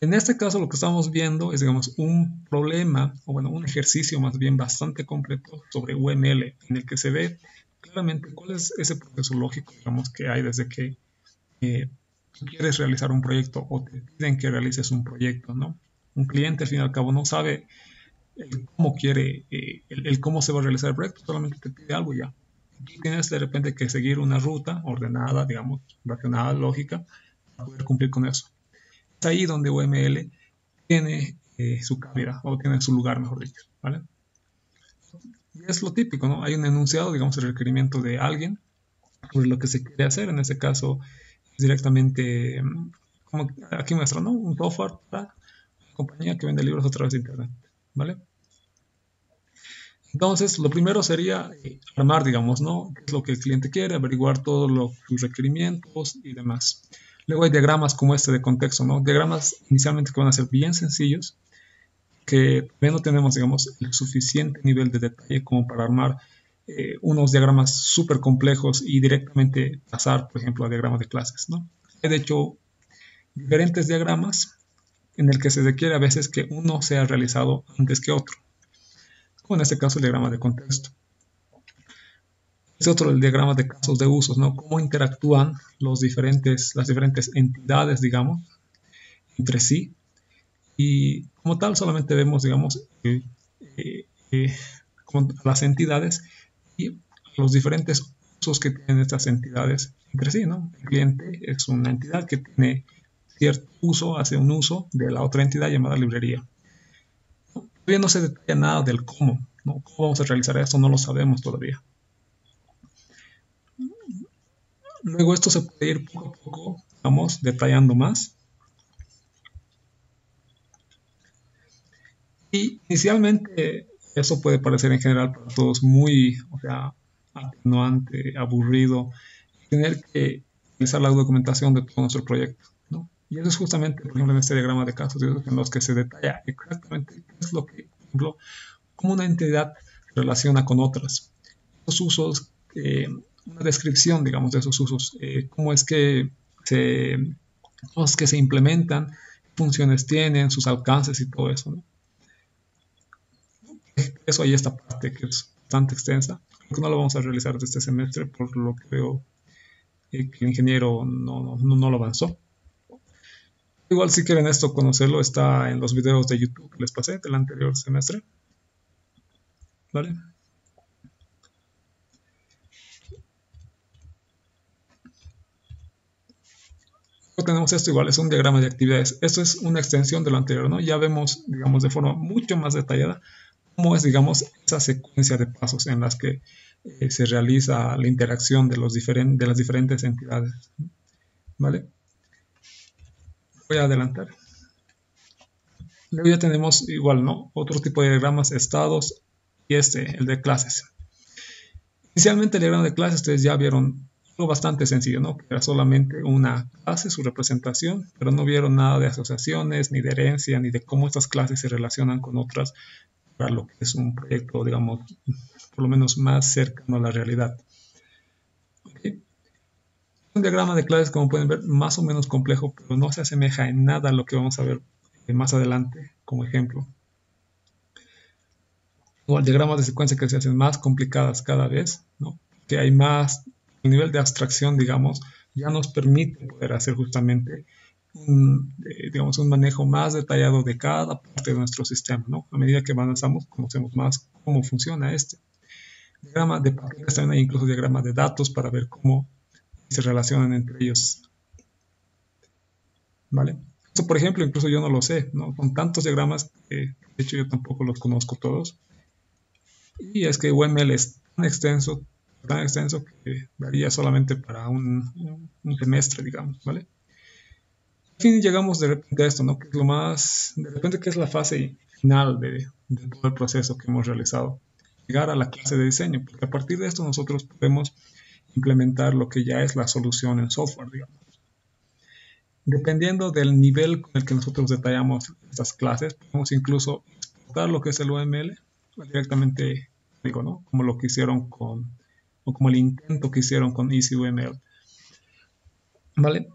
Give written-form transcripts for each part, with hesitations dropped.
En este caso lo que estamos viendo es, digamos, un problema, o bueno, un ejercicio más bien bastante completo sobre UML, en el que se ve claramente cuál es ese proceso lógico, digamos, que hay desde que tú quieres realizar un proyecto o te piden que realices un proyecto, ¿no? Un cliente al fin y al cabo no sabe el cómo quiere, el cómo se va a realizar el proyecto, solamente te pide algo y ya. Tú tienes de repente que seguir una ruta ordenada, digamos, racional, lógica, para poder cumplir con eso. Es ahí donde UML tiene su cabida o tiene su lugar, mejor dicho, ¿vale? Y es lo típico, ¿no? Hay un enunciado, digamos, el requerimiento de alguien sobre lo que se quiere hacer. En este caso, es directamente, como aquí muestra, ¿no? Un software para una compañía que vende libros a través de Internet, ¿vale? Entonces, lo primero sería armar, digamos, ¿no? ¿Qué es lo que el cliente quiere? Averiguar todos sus requerimientos y demás. Luego hay diagramas como este de contexto, ¿no? Diagramas inicialmente que van a ser bien sencillos, que todavía no tenemos, digamos, el suficiente nivel de detalle como para armar unos diagramas súper complejos y directamente pasar, por ejemplo, a diagramas de clases, ¿no? Hay, de hecho, diferentes diagramas en el que se requiere a veces que uno sea realizado antes que otro, como en este caso el diagrama de contexto. Es otro el diagrama de casos de usos, ¿no? Cómo interactúan las diferentes entidades, digamos, entre sí. Y como tal, solamente vemos, digamos, eh, las entidades y los diferentes usos que tienen estas entidades entre sí, ¿no? El cliente es una entidad que tiene cierto uso, hace un uso de la otra entidad llamada librería. Todavía no se detalla nada del cómo, ¿no? ¿Cómo vamos a realizar esto? No lo sabemos todavía. Luego esto se puede ir poco a poco, vamos, detallando más. Y inicialmente eso puede parecer en general para todos muy, o sea, atenuante, aburrido, tener que realizar la documentación de todo nuestro proyecto, ¿no? Y eso es justamente, por ejemplo, en este diagrama de casos, en los que se detalla exactamente qué es lo que, por ejemplo, cómo una entidad se relaciona con otras. Los usos, una descripción, digamos, de esos usos, se, cómo es que se implementan, qué funciones tienen, sus alcances y todo eso, ¿no? Eso hay esta parte que es bastante extensa, que no lo vamos a realizar de este semestre, por lo que veo que el ingeniero no lo avanzó. Igual si quieren esto conocerlo, está en los videos de YouTube que les pasé del anterior semestre, ¿vale? Luego tenemos esto igual, es un diagrama de actividades. Esto es una extensión de lo anterior, ¿no? Ya vemos, digamos, de forma mucho más detallada cómo es, digamos, esa secuencia de pasos en las que se realiza la interacción de las diferentes entidades, ¿vale? Voy a adelantar. Luego ya tenemos igual, ¿no? Otro tipo de diagramas, estados y el de clases. Inicialmente el diagrama de clases ustedes ya vieron algo bastante sencillo, ¿no? Que era solamente una clase, su representación, pero no vieron nada de asociaciones, ni de herencia, ni de cómo estas clases se relacionan con otras para lo que es un proyecto, digamos, por lo menos más cercano a la realidad. ¿Okay? Un diagrama de clases, como pueden ver, más o menos complejo, pero no se asemeja en nada a lo que vamos a ver más adelante como ejemplo. O diagramas de secuencia que se hacen más complicadas cada vez, ¿no? Que hay más, el nivel de abstracción, digamos, ya nos permite poder hacer justamente digamos, un manejo más detallado de cada parte de nuestro sistema, ¿no? A medida que avanzamos, conocemos más cómo funciona este. Diagrama de paquetes, también hay incluso diagramas de datos para ver cómo se relacionan entre ellos, ¿vale? Esto, por ejemplo, incluso yo no lo sé, ¿no? Con tantos diagramas que, de hecho, yo tampoco los conozco todos. Y es que UML es tan extenso que daría solamente para un semestre, digamos, ¿vale? Al fin llegamos de repente a esto, ¿no? Que es lo más, de repente, que es la fase final de todo el proceso que hemos realizado. Llegar a la clase de diseño, porque a partir de esto nosotros podemos implementar lo que ya es la solución en software, digamos. Dependiendo del nivel con el que nosotros detallamos estas clases, podemos incluso exportar lo que es el UML directamente, digo, ¿no? Como lo que hicieron o como el intento que hicieron con EasyUML, ¿vale?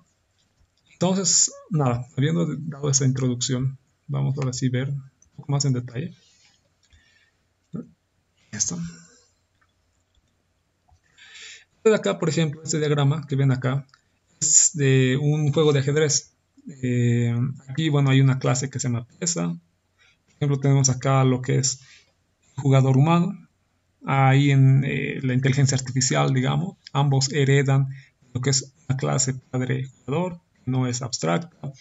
Entonces, nada, habiendo dado esa introducción, vamos ahora sí a ver un poco más en detalle. Esto. De acá, por ejemplo, este diagrama que ven acá es de un juego de ajedrez. Aquí, bueno, hay una clase que se llama pieza. Por ejemplo, tenemos acá lo que es jugador humano. Ahí en la inteligencia artificial, digamos, ambos heredan lo que es una clase padre-jugador, no es abstracta.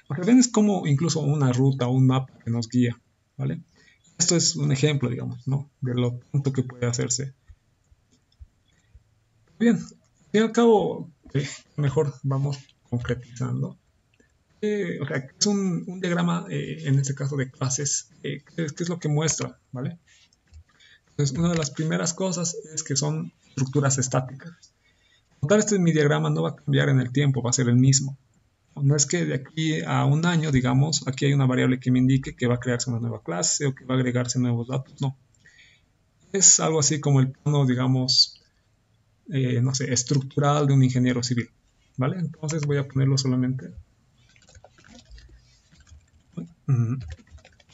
Lo que ven es como incluso una ruta, un mapa que nos guía, ¿vale? Esto es un ejemplo, digamos, ¿no? De lo tanto que puede hacerse. Bien, al fin y al cabo, mejor vamos concretizando. O sea, es un diagrama, en este caso de clases, ¿qué es lo que muestra? ¿Vale? Entonces, una de las primeras cosas es que son estructuras estáticas. Como tal, este mi diagrama no va a cambiar en el tiempo, va a ser el mismo. No es que de aquí a un año, digamos, aquí hay una variable que me indique que va a crearse una nueva clase o que va a agregarse nuevos datos. No. Es algo así como el plano, digamos, no sé, estructural de un ingeniero civil. ¿Vale? Entonces voy a ponerlo solamente.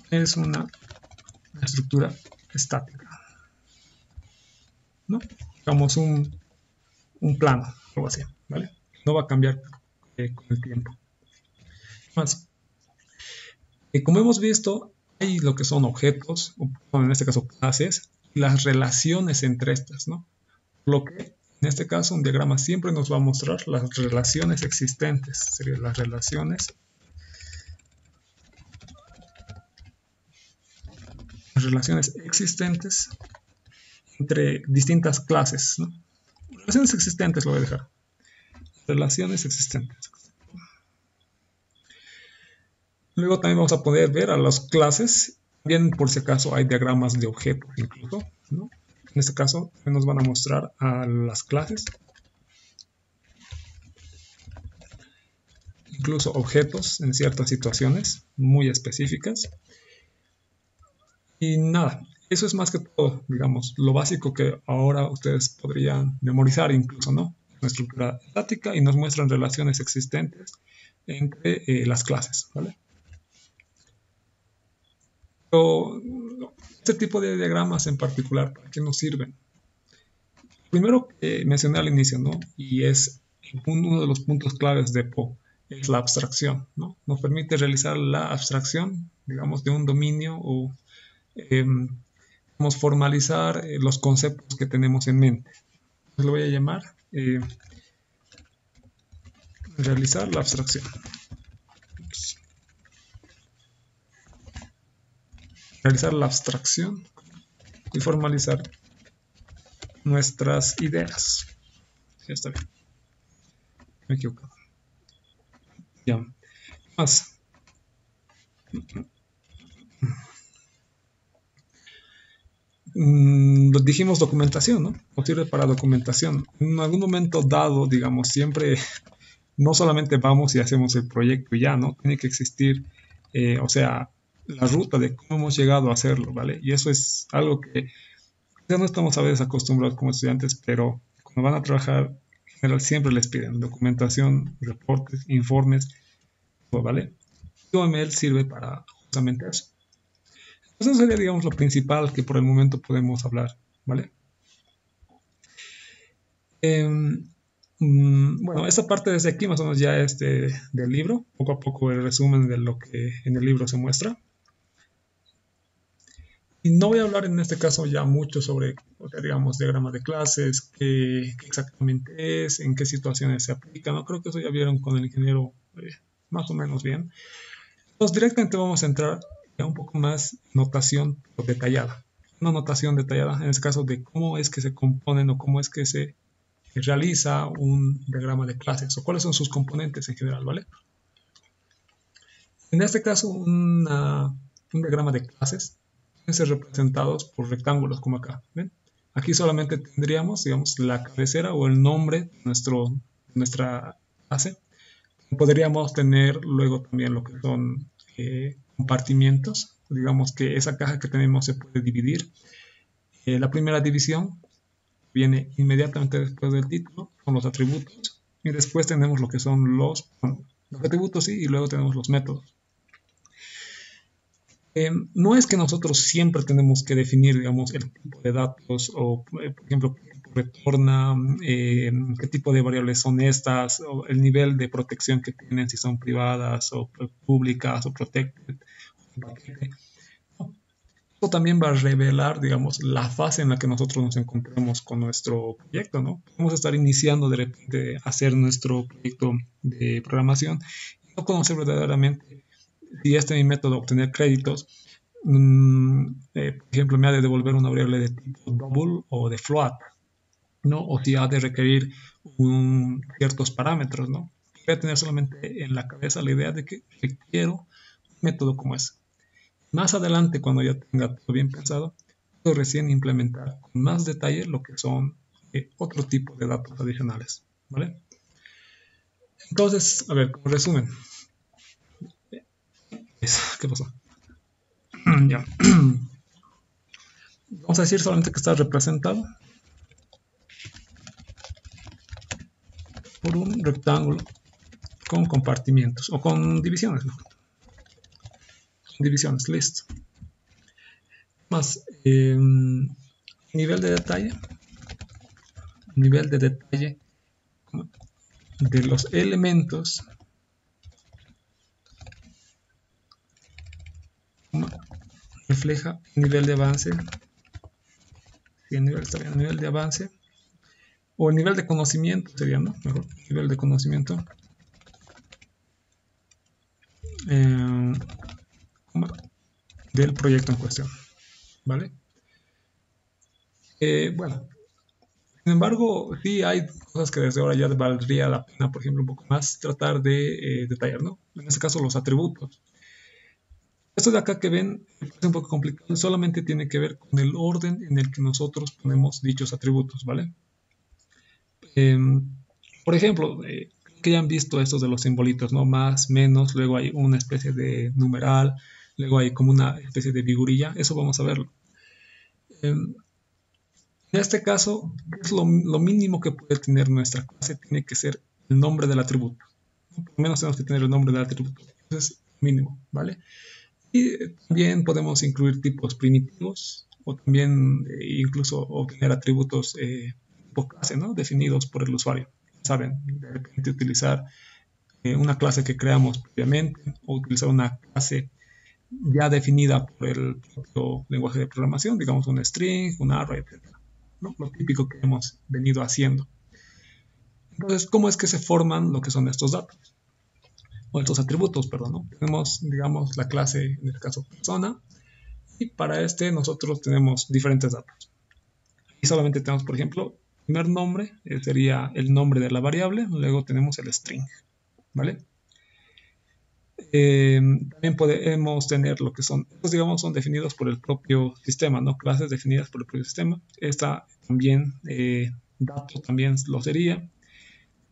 Es una estructura estática. ¿No? Digamos un plano, algo así. ¿Vale? No va a cambiar con el tiempo. Más. Como hemos visto, hay lo que son objetos, o en este caso clases, y las relaciones entre estas, ¿no? Lo que en este caso un diagrama siempre nos va a mostrar las relaciones existentes, serían las relaciones existentes entre distintas clases, ¿no? Relaciones existentes lo voy a dejar. Relaciones existentes. Luego también vamos a poder ver a las clases. Bien, por si acaso hay diagramas de objetos incluso, ¿no? En este caso nos van a mostrar a las clases, incluso objetos en ciertas situaciones muy específicas. Y nada, eso es más que todo, digamos, lo básico que ahora ustedes podrían memorizar incluso, ¿no? Una estructura estática y nos muestran relaciones existentes entre las clases, ¿vale? Pero este tipo de diagramas en particular, ¿para qué nos sirven? Primero que mencioné al inicio, ¿no? Y es uno de los puntos claves de Poe, es la abstracción, ¿no? Nos permite realizar la abstracción, digamos, de un dominio o formalizar los conceptos que tenemos en mente. Entonces lo voy a llamar realizar la abstracción. Realizar la abstracción y formalizar nuestras ideas. Ya está bien. Me he equivocado. Ya. Más. Dijimos documentación, ¿no? O sirve para documentación. En algún momento dado, digamos, siempre no solamente vamos y hacemos el proyecto y ya, ¿no? Tiene que existir, o sea, la ruta de cómo hemos llegado a hacerlo, ¿vale? Y eso es algo que ya no estamos a veces acostumbrados como estudiantes, pero cuando van a trabajar, en general siempre les piden documentación, reportes, informes, todo, ¿vale? Y OML sirve para justamente eso. Eso sería, digamos, lo principal que por el momento podemos hablar, ¿vale? Bueno, esta parte desde aquí más o menos ya es del libro, poco a poco el resumen de lo que en el libro se muestra. Y no voy a hablar en este caso ya mucho sobre, digamos, diagramas de clases, qué exactamente es, en qué situaciones se aplica, ¿no? Creo que eso ya vieron con el ingeniero más o menos bien. Entonces directamente vamos a entrar a un poco más notación detallada. Una notación detallada en este caso de cómo es que se componen o cómo es que se realiza un diagrama de clases o cuáles son sus componentes en general, ¿vale? En este caso, un diagrama de clases pueden ser representados por rectángulos como acá, ¿ven? Aquí solamente tendríamos, digamos, la cabecera o el nombre de nuestra clase. Podríamos tener luego también lo que son compartimientos. Digamos que esa caja que tenemos se puede dividir. La primera división viene inmediatamente después del título, son los atributos. Y después tenemos lo que son los Los atributos sí, y luego tenemos los métodos. No es que nosotros siempre tenemos que definir, digamos, el tipo de datos o, por ejemplo, qué tipo retorna, qué tipo de variables son estas, o el nivel de protección que tienen, si son privadas o públicas o protected. Esto también va a revelar, digamos, la fase en la que nosotros nos encontramos con nuestro proyecto, ¿no? Podemos estar iniciando de repente a hacer nuestro proyecto de programación y no conocer verdaderamente si este es mi método de obtener créditos, por ejemplo, me ha de devolver una variable de tipo double o de float, ¿no? O si ha de requerir ciertos parámetros, ¿no? Voy a tener solamente en la cabeza la idea de que requiero un método como ese. Más adelante, cuando ya tenga todo bien pensado, puedo recién implementar con más detalle lo que son otro tipo de datos adicionales, ¿vale? Entonces, a ver, como resumen, ¿qué pasó? Ya. Vamos a decir solamente que está representado por un rectángulo con compartimientos o con divisiones, ¿no? Divisiones, listo. Más nivel de detalle de los elementos refleja el nivel de avance, si el nivel está bien, el nivel de avance o el nivel de conocimiento sería, ¿no? Mejor, nivel de conocimiento del proyecto en cuestión, ¿vale? Bueno, sin embargo, sí hay cosas que desde ahora ya valdría la pena, por ejemplo, un poco más tratar de detallar, ¿no? En este caso, los atributos. Esto de acá que ven es un poco complicado, solamente tiene que ver con el orden en el que nosotros ponemos dichos atributos, ¿vale? Por ejemplo, creo que ya han visto estos de los simbolitos, ¿no? Más, menos, luego hay una especie de numeral, luego hay como una especie de figurilla, eso vamos a verlo. En este caso, es lo mínimo que puede tener nuestra clase, tiene que ser el nombre del atributo. ¿No? Por lo menos tenemos que tener el nombre del atributo. Eso es mínimo, ¿vale? Y también podemos incluir tipos primitivos o también incluso obtener atributos tipo clase, ¿no? Definidos por el usuario. Saben, de repente utilizar una clase que creamos previamente o utilizar una clase ya definida por el propio lenguaje de programación, digamos un string, un array, etc. ¿No? Lo típico que hemos venido haciendo. Entonces, ¿cómo es que se forman lo que son estos datos? O estos atributos, perdón, ¿no? Tenemos, digamos, la clase, en este caso, persona, y para este nosotros tenemos diferentes datos. Y solamente tenemos, por ejemplo, el primer nombre, sería el nombre de la variable, luego tenemos el string, ¿vale? También podemos tener lo que son, pues digamos, son definidos por el propio sistema, ¿no? Clases definidas por el propio sistema. Esta también, dato también lo sería.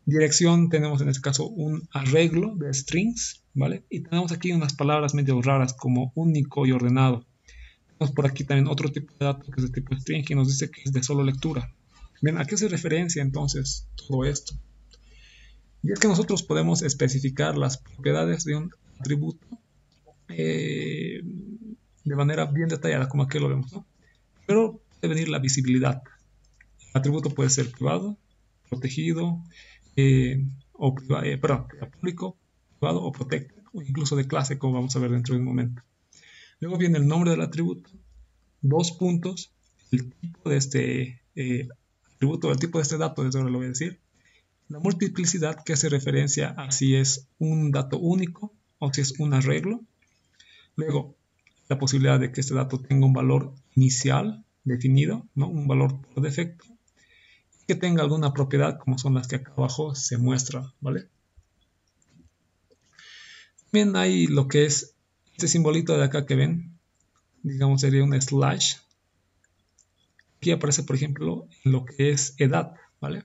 Dirección, tenemos en este caso un arreglo de strings, ¿vale? Y tenemos aquí unas palabras medio raras como único y ordenado. Tenemos por aquí también otro tipo de dato que es de tipo string y nos dice que es de solo lectura. Bien, ¿a qué se referencia entonces todo esto? Y es que nosotros podemos especificar las propiedades de un atributo de manera bien detallada, como aquí lo vemos, ¿no? Pero debe venir la visibilidad. El atributo puede ser privado, protegido, o público, privado o protected, o incluso de clase, como vamos a ver dentro de un momento. Luego viene el nombre del atributo, dos puntos, el tipo de este atributo, el tipo de este dato, desde ahora lo voy a decir, la multiplicidad que hace referencia a si es un dato único o si es un arreglo. Luego, la posibilidad de que este dato tenga un valor inicial definido, ¿no? Un valor por defecto, que tenga alguna propiedad como son las que acá abajo se muestran, ¿vale? También hay lo que es este simbolito de acá que ven, digamos sería un slash. Aquí aparece, por ejemplo, en lo que es edad, ¿vale?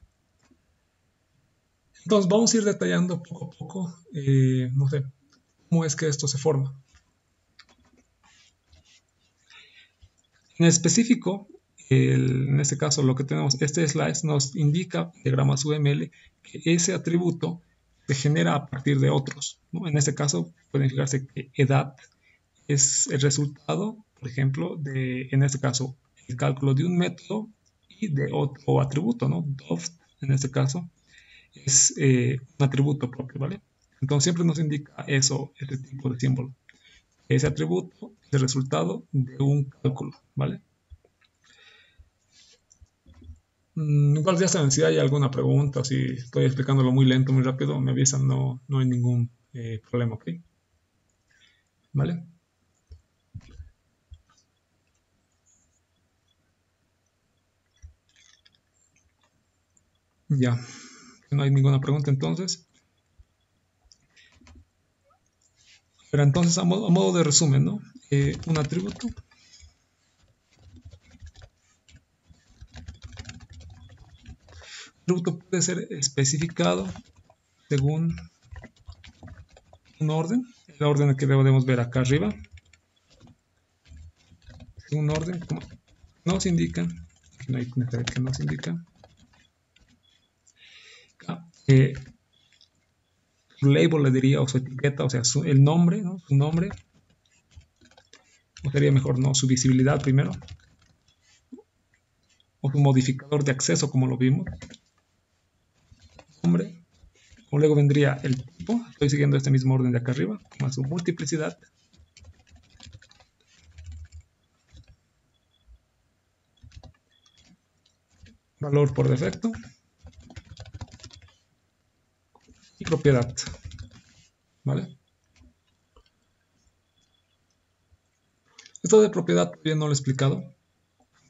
Entonces vamos a ir detallando poco a poco, no sé, cómo es que esto se forma. En específico, en este caso lo que tenemos, este slash nos indica, diagramas UML, que ese atributo se genera a partir de otros, ¿no? En este caso pueden fijarse que edad es el resultado, por ejemplo, en este caso, el cálculo de un método y de otro atributo, ¿no? Doft, en este caso, es un atributo propio, ¿vale? Entonces siempre nos indica eso, este tipo de símbolo. Ese atributo es el resultado de un cálculo, ¿vale? Igual ya saben, si hay alguna pregunta, si estoy explicándolo muy lento, muy rápido, me avisan, no hay ningún problema, ¿ok? ¿Vale? Ya, no hay ninguna pregunta entonces. Pero entonces, a modo de resumen, ¿no? Un atributo puede ser especificado según un orden, el orden que debemos ver acá arriba, un orden como nos indica, no hay que nos indica, su label le diría, o su etiqueta, o sea, el nombre, ¿no? Su nombre, o sería mejor, ¿no? Su visibilidad primero, o su modificador de acceso, como lo vimos, nombre, o luego vendría el tipo, estoy siguiendo este mismo orden de acá arriba, más su multiplicidad, valor por defecto, y propiedad, ¿vale? Esto de propiedad todavía no lo he explicado,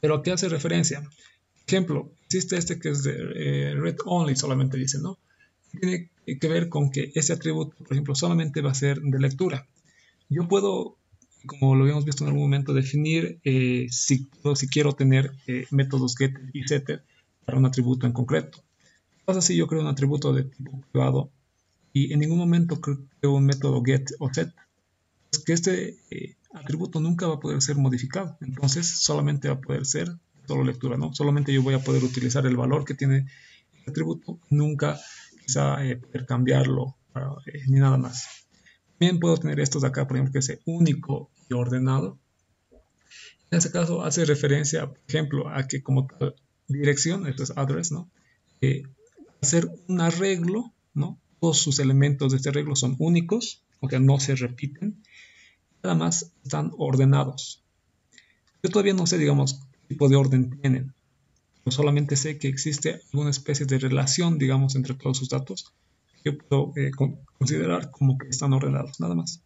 pero ¿a qué hace referencia? Por ejemplo, existe este que es de read only, solamente dice, ¿no? Tiene que ver con que ese atributo, por ejemplo, solamente va a ser de lectura. Yo puedo, como lo habíamos visto en algún momento, definir si quiero tener métodos get y setter para un atributo en concreto. ¿Qué pasa si yo creo un atributo de tipo privado y en ningún momento creo un método get o set? Es que este atributo nunca va a poder ser modificado. Entonces solamente va a poder ser solo lectura, ¿no? Solamente yo voy a poder utilizar el valor que tiene el atributo, nunca quizá poder cambiarlo ni nada más. También puedo tener estos de acá, por ejemplo, que es único y ordenado. En este caso hace referencia, por ejemplo, a que como tal dirección, esto es address, ¿no? Hacer un arreglo, ¿no? Todos sus elementos de este arreglo son únicos, o sea, no se repiten. Nada más están ordenados. Yo todavía no sé, digamos, qué tipo de orden tienen. Yo solamente sé que existe alguna especie de relación, digamos, entre todos sus datos que yo puedo considerar como que están ordenados, nada más.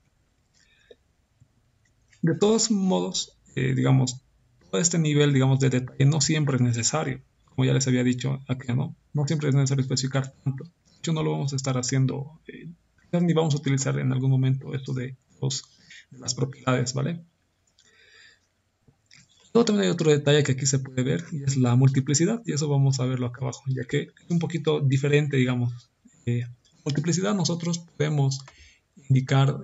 De todos modos, digamos, todo este nivel, digamos, de detalle no siempre es necesario. Como ya les había dicho acá, no siempre es necesario especificar tanto. De hecho, no lo vamos a estar haciendo, ni vamos a utilizar en algún momento esto de las propiedades, ¿vale? Luego también hay otro detalle que aquí se puede ver y es la multiplicidad, y eso vamos a verlo acá abajo, ya que es un poquito diferente, digamos. Multiplicidad nosotros podemos indicar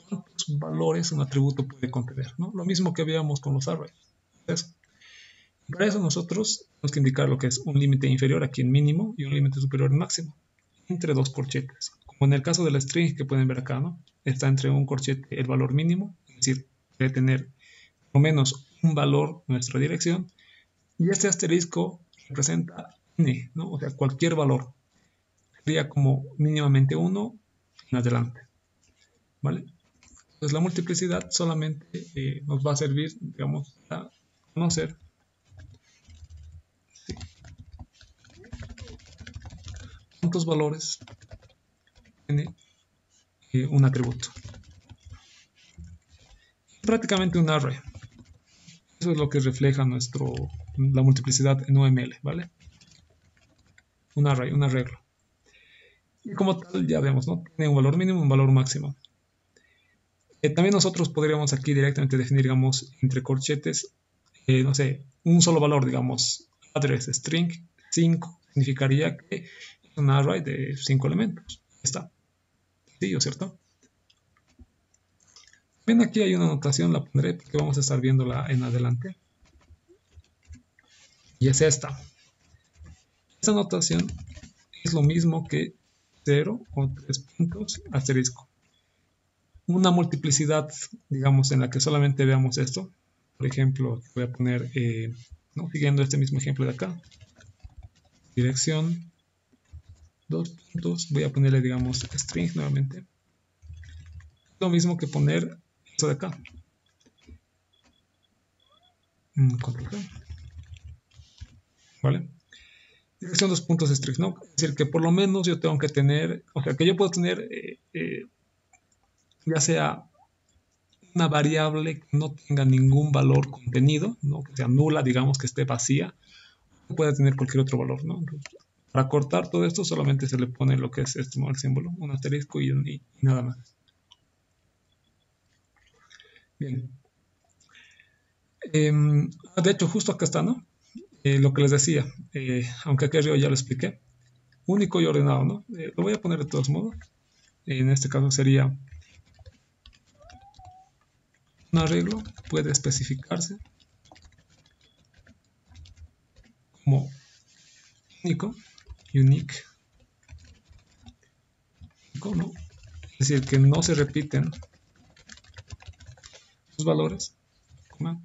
cuántos valores un atributo puede contener, ¿no? Lo mismo que veíamos con los arrays. Entonces, para eso nosotros tenemos que indicar lo que es un límite inferior aquí en mínimo y un límite superior en máximo, entre dos corchetes. Como en el caso de la string que pueden ver acá, ¿no? Está entre un corchete el valor mínimo, es decir, debe tener por lo menos un valor nuestra dirección, y este asterisco representa n, ¿no? O sea, cualquier valor. Sería como mínimamente 1 en adelante, ¿vale? Entonces la multiplicidad solamente nos va a servir, digamos, para conocer cuántos valores tiene un atributo. Prácticamente un array. Eso es lo que refleja la multiplicidad en UML, ¿vale? Un array, un arreglo. Y como tal, ya vemos, ¿no? Tiene un valor mínimo, un valor máximo. También nosotros podríamos aquí directamente definir, digamos, entre corchetes, no sé, un solo valor, digamos, address string 5, significaría que es un array de 5 elementos. Ahí está. ¿Sí, cierto? Bien, aquí hay una notación, la pondré porque vamos a estar viéndola en adelante. Y es esta. Esta notación es lo mismo que 0 o 3 puntos, asterisco. Una multiplicidad, digamos, en la que solamente veamos esto. Por ejemplo, voy a poner, ¿no? Siguiendo este mismo ejemplo de acá, dirección, 2 puntos, voy a ponerle, digamos, string nuevamente. Lo mismo que poner esto de acá. Control G. ¿Vale? Dirección 2 puntos string, ¿no? Es decir, que por lo menos yo tengo que tener, o sea, que yo puedo tener, ya sea una variable que no tenga ningún valor contenido, ¿no? Que sea nula, digamos, que esté vacía, o puede tener cualquier otro valor, ¿no? Entonces, para cortar todo esto solamente se le pone lo que es esto, ¿no? El símbolo, un asterisco y nada más. Bien. De hecho, justo acá está, ¿no? Lo que les decía, aunque aquí arriba ya lo expliqué, único y ordenado, ¿no? Lo voy a poner de todos modos. En este caso sería un arreglo, puede especificarse como único, unique, ¿no? Es decir, que no se repiten sus valores, ¿no?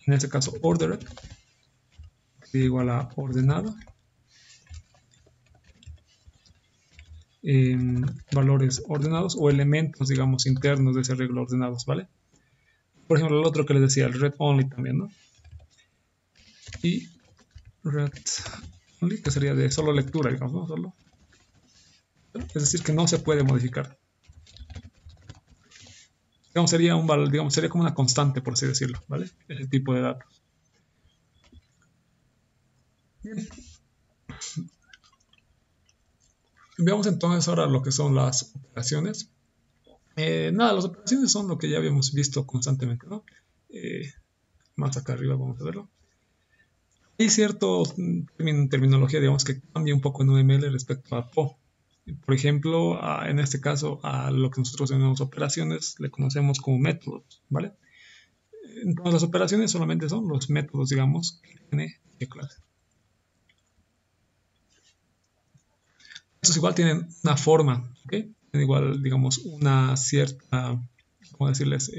En este caso ordered, que es igual a ordenado, valores ordenados o elementos, digamos, internos de ese arreglo ordenados, ¿vale? Por ejemplo, el otro que les decía, el read only también, ¿no? Y read only, que sería de solo lectura, digamos, ¿no? Solo. Es decir, que no se puede modificar. Digamos, sería un valor, digamos, sería como una constante, por así decirlo, ¿vale? Ese tipo de datos. Bien. Veamos entonces ahora lo que son las operaciones. Nada, las operaciones son lo que ya habíamos visto constantemente, ¿no? Más acá arriba vamos a verlo. Hay cierto terminología, digamos, que cambia un poco en UML respecto a PO. Por ejemplo, en este caso, a lo que nosotros llamamos operaciones, le conocemos como métodos, ¿vale? Entonces, las operaciones solamente son los métodos, digamos, que tiene de clase. Estos igual tienen una forma, ¿ok? Tienen igual, digamos, una cierta, ¿cómo decirles?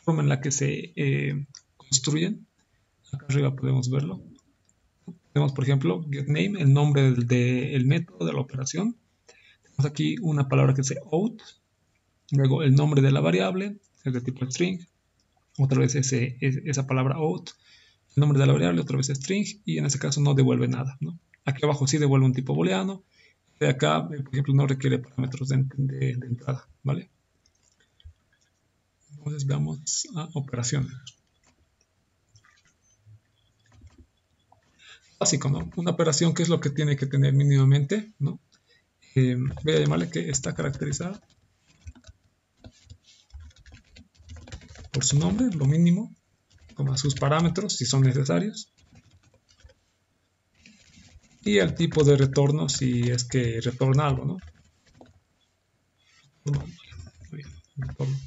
Forma en la que se construyen. Acá arriba podemos verlo. Tenemos, por ejemplo, getName, el nombre del método de la operación. Tenemos aquí una palabra que dice out. Luego el nombre de la variable, es de tipo string. Otra vez esa palabra out. El nombre de la variable, otra vez string. Y en este caso no devuelve nada, ¿no? Aquí abajo sí devuelve un tipo booleano. De acá, por ejemplo, no requiere parámetros de entrada, ¿vale? Entonces veamos a operaciones. Básico, ¿no? Una operación, ¿qué es lo que tiene que tener mínimamente, ¿no? Voy a llamarle que está caracterizada por su nombre, lo mínimo, como sus parámetros, si son necesarios, y el tipo de retorno, si es que retorna algo, ¿no? Retorno.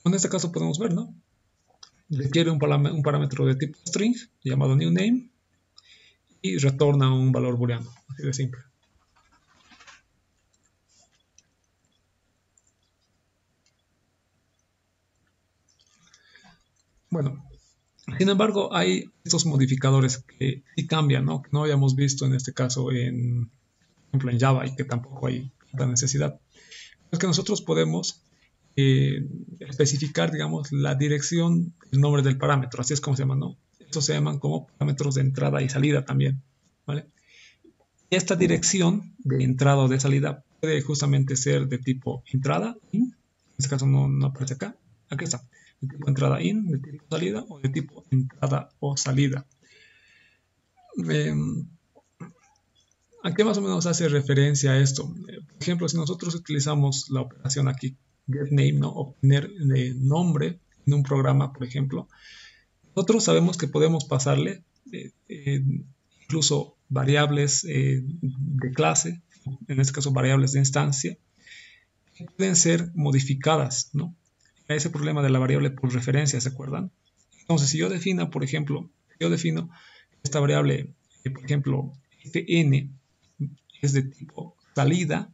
En este caso podemos ver, ¿no? Requiere un parámetro de tipo string llamado newName y retorna un valor booleano, así de simple. Bueno, sin embargo, hay estos modificadores que sí cambian, ¿no? Que no habíamos visto en este caso por ejemplo, en Java y que tampoco hay tanta necesidad. Es que nosotros podemos especificar, digamos, la dirección, el nombre del parámetro, así es como se llaman, ¿no? Estos se llaman como parámetros de entrada y salida también, ¿vale? Esta dirección de entrada o de salida puede justamente ser de tipo entrada, in, en este caso no aparece acá, aquí está, de tipo entrada in, de tipo salida o de tipo entrada o salida. ¿A qué más o menos hace referencia a esto? Por ejemplo, si nosotros utilizamos la operación aquí, getName, ¿no? Obtener nombre en un programa, por ejemplo, nosotros sabemos que podemos pasarle incluso variables de clase, en este caso variables de instancia, que pueden ser modificadas, ¿no? A ese problema de la variable por referencia, ¿se acuerdan? Entonces, si yo defino, por ejemplo, esta variable, por ejemplo, fn, es de tipo salida,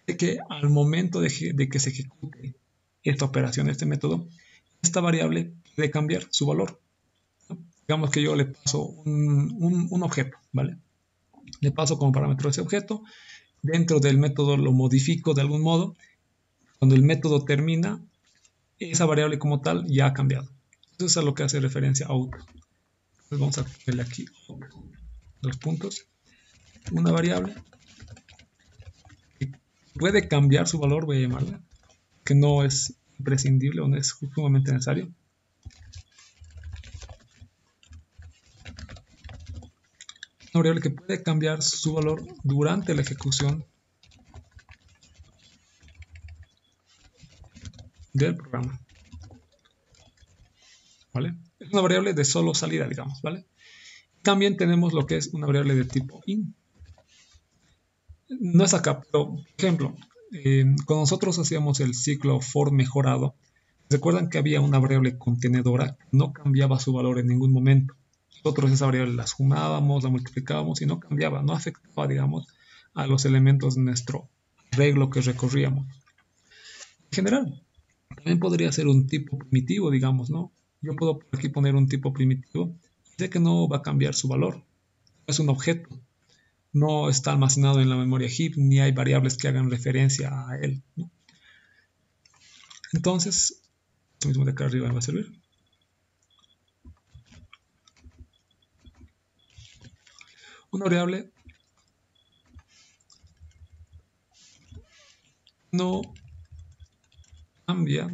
de que al momento de que se ejecute esta operación, este método, esta variable puede cambiar su valor, ¿no? Digamos que yo le paso un objeto, ¿vale? Le paso como parámetro ese objeto, dentro del método lo modifico de algún modo, cuando el método termina, esa variable como tal ya ha cambiado. Eso es a lo que hace referencia out. Entonces vamos a ponerle aquí dos puntos, una variable que puede cambiar su valor, voy a llamarla, que no es imprescindible o no es sumamente necesario. Una variable que puede cambiar su valor durante la ejecución del programa, ¿vale? Es una variable de solo salida, digamos, ¿vale? También tenemos lo que es una variable de tipo in. No es acá, pero, por ejemplo, cuando nosotros hacíamos el ciclo for mejorado, recuerdan que había una variable contenedora que no cambiaba su valor en ningún momento. Nosotros esa variable la sumábamos, la multiplicábamos y no cambiaba, no afectaba, digamos, a los elementos de nuestro arreglo que recorríamos. En general, también podría ser un tipo primitivo, digamos, ¿no? Yo puedo por aquí poner un tipo primitivo y sé que no va a cambiar su valor. Es un objeto, no está almacenado en la memoria heap, ni hay variables que hagan referencia a él, ¿no? Entonces, esto mismo de acá arriba me va a servir. Una variable no cambia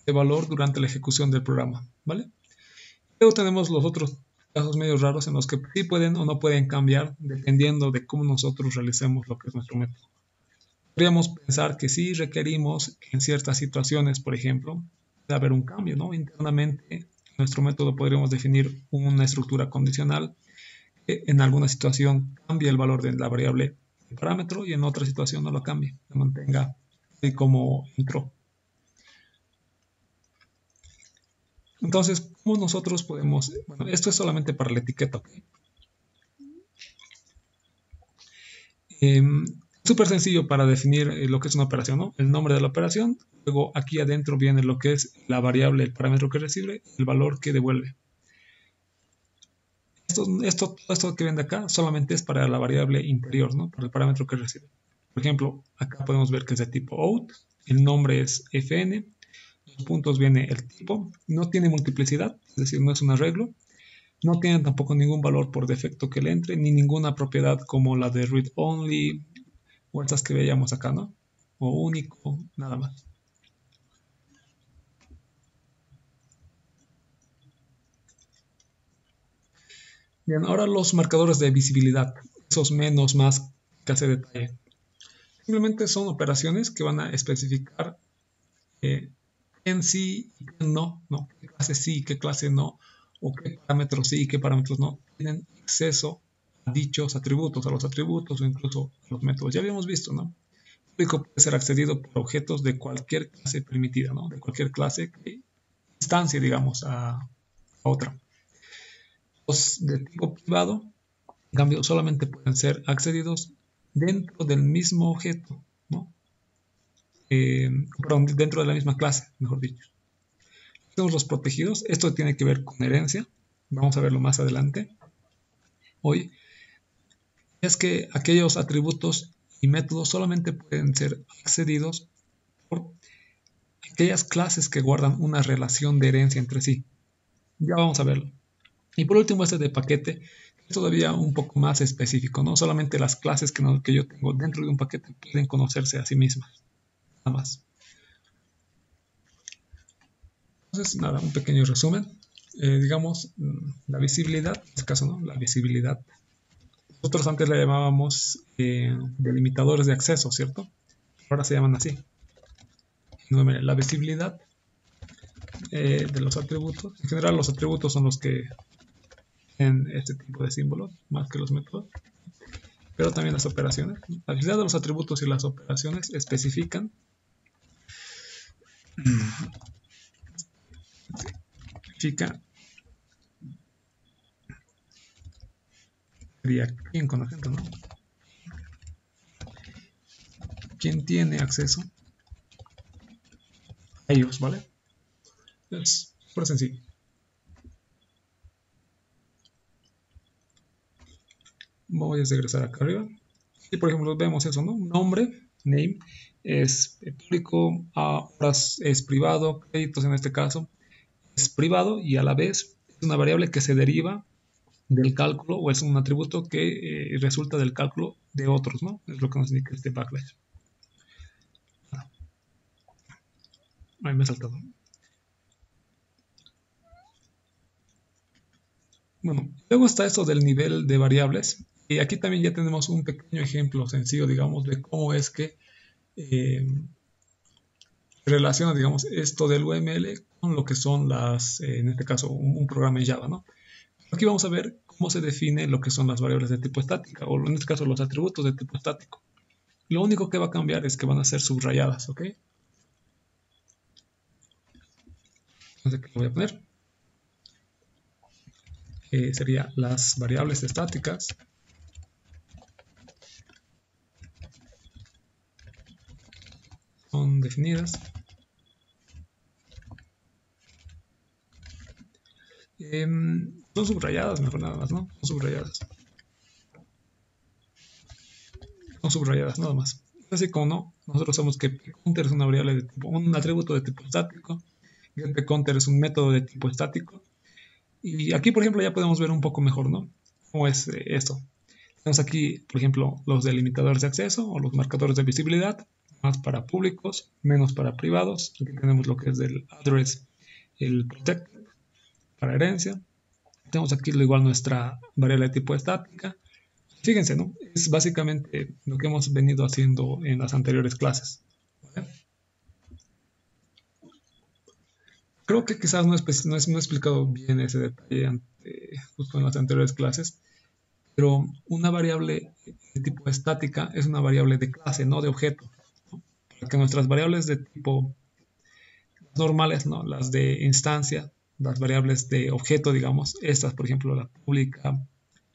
de valor durante la ejecución del programa, ¿vale? Luego tenemos los otros casos medio raros en los que sí pueden o no pueden cambiar dependiendo de cómo nosotros realicemos lo que es nuestro método. Podríamos pensar que sí requerimos en ciertas situaciones, por ejemplo, de haber un cambio, ¿no? Internamente, en nuestro método podríamos definir una estructura condicional que en alguna situación cambie el valor de la variable de parámetro y en otra situación no lo cambie, lo mantenga así como entró. Entonces, ¿cómo nosotros podemos? Bueno, esto es solamente para la etiqueta, ¿ok? Súper sencillo para definir lo que es una operación, ¿no? El nombre de la operación, luego aquí adentro viene lo que es la variable, el parámetro que recibe, el valor que devuelve. Todo esto que ven de acá solamente es para la variable interior, ¿no? Para el parámetro que recibe. Por ejemplo, acá podemos ver que es de tipo out, el nombre es fn, los puntos viene el tipo, no tiene multiplicidad, es decir, no es un arreglo, no tiene tampoco ningún valor por defecto que le entre, ni ninguna propiedad como la de read only, o estas que veíamos acá, ¿no? O único, nada más. Bien, ahora los marcadores de visibilidad, esos menos, más que hace detalle. Simplemente son operaciones que van a especificar en sí y qué no, ¿no? Qué clase sí y qué clase no, o qué parámetros sí y qué parámetros no, tienen acceso a dichos atributos, a los atributos o incluso a los métodos. Ya habíamos visto, ¿no? El público puede ser accedido por objetos de cualquier clase permitida, ¿no? De cualquier clase que instancie, digamos, a otra. Los de tipo privado, en cambio, solamente pueden ser accedidos dentro del mismo objeto, ¿no? Perdón, dentro de la misma clase, mejor dicho. Tenemos los protegidos, esto tiene que ver con herencia, vamos a verlo más adelante. Hoy es que aquellos atributos y métodos solamente pueden ser accedidos por aquellas clases que guardan una relación de herencia entre sí. Ya vamos a verlo. Y por último, este de paquete es todavía un poco más específico, ¿no? Solamente las clases que yo tengo dentro de un paquete pueden conocerse a sí mismas, nada más. Entonces, nada, un pequeño resumen. Digamos, la visibilidad, en este caso, ¿no? La visibilidad. Nosotros antes le llamábamos delimitadores de acceso, ¿cierto? Ahora se llaman así. No, mire, la visibilidad de los atributos. En general, los atributos son los que tienen este tipo de símbolos, más que los métodos. Pero también las operaciones. La visibilidad de los atributos y las operaciones especifican sería bien con acento, ¿no? quién tiene acceso a ellos, ¿vale? Es súper sencillo. Voy a regresar acá arriba. Y por ejemplo vemos eso, ¿no? Nombre, name, es público, horas es privado, créditos en este caso es privado y a la vez es una variable que se deriva del cálculo o es un atributo que resulta del cálculo de otros, ¿no? Es lo que nos indica este backslash. Ahí me he saltado. Bueno, luego está esto del nivel de variables. Y aquí también ya tenemos un pequeño ejemplo sencillo, digamos, de cómo es que relaciona, digamos, esto del UML con lo que son las, en este caso, un programa en Java, ¿no? Aquí vamos a ver cómo se define lo que son las variables de tipo estática, o en este caso los atributos de tipo estático. Lo único que va a cambiar es que van a ser subrayadas, ¿ok? Entonces, ¿qué voy a poner? Sería las variables estáticas son definidas son subrayadas, mejor nada más, ¿no? Son subrayadas. Son subrayadas, nada más. Así como no, nosotros sabemos que counter es una variable de tipo, un atributo de tipo estático, getCounter es un método de tipo estático. Y aquí, por ejemplo, ya podemos ver un poco mejor, ¿no? ¿Cómo es esto? Tenemos aquí, por ejemplo, los delimitadores de acceso o los marcadores de visibilidad, más para públicos, menos para privados. Aquí tenemos lo que es del address, el protect para herencia. Tenemos aquí igual nuestra variable de tipo estática. Fíjense, ¿no? Es básicamente lo que hemos venido haciendo en las anteriores clases. ¿Vale? Creo que quizás no he explicado bien ese detalle justo en las anteriores clases, pero una variable de tipo estática es una variable de clase, no de objeto. ¿No? Para que nuestras variables de tipo normales, ¿no? Las de instancia, las variables de objeto, digamos, estas, por ejemplo, la pública,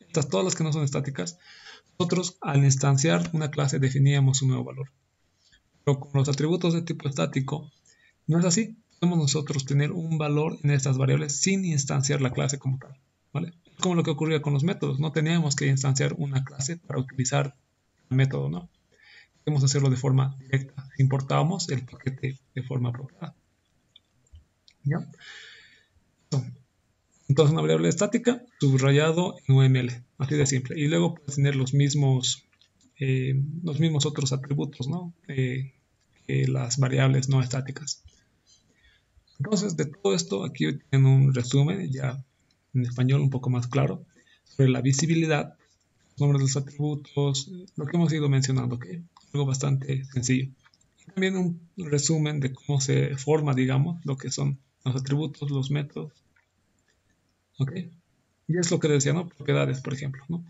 estas, todas las que no son estáticas, nosotros al instanciar una clase definíamos un nuevo valor. Pero con los atributos de tipo estático, no es así. Podemos nosotros tener un valor en estas variables sin instanciar la clase como tal. ¿Vale? Como lo que ocurría con los métodos. No teníamos que instanciar una clase para utilizar el método, ¿no? Podemos hacerlo de forma directa. Importábamos el paquete de forma apropiada. ¿Ya? Entonces una variable estática subrayado en UML. Así de simple. Y luego puedes tener los mismos otros atributos, ¿no? Que las variables no estáticas. Entonces, de todo esto, aquí tienen un resumen, ya en español un poco más claro, sobre la visibilidad, nombres de los atributos, lo que hemos ido mencionando, ¿ok? Algo bastante sencillo. Y también un resumen de cómo se forma, digamos, lo que son los atributos, los métodos, ¿ok? Y es lo que decía, ¿no? Propiedades, por ejemplo, ¿no?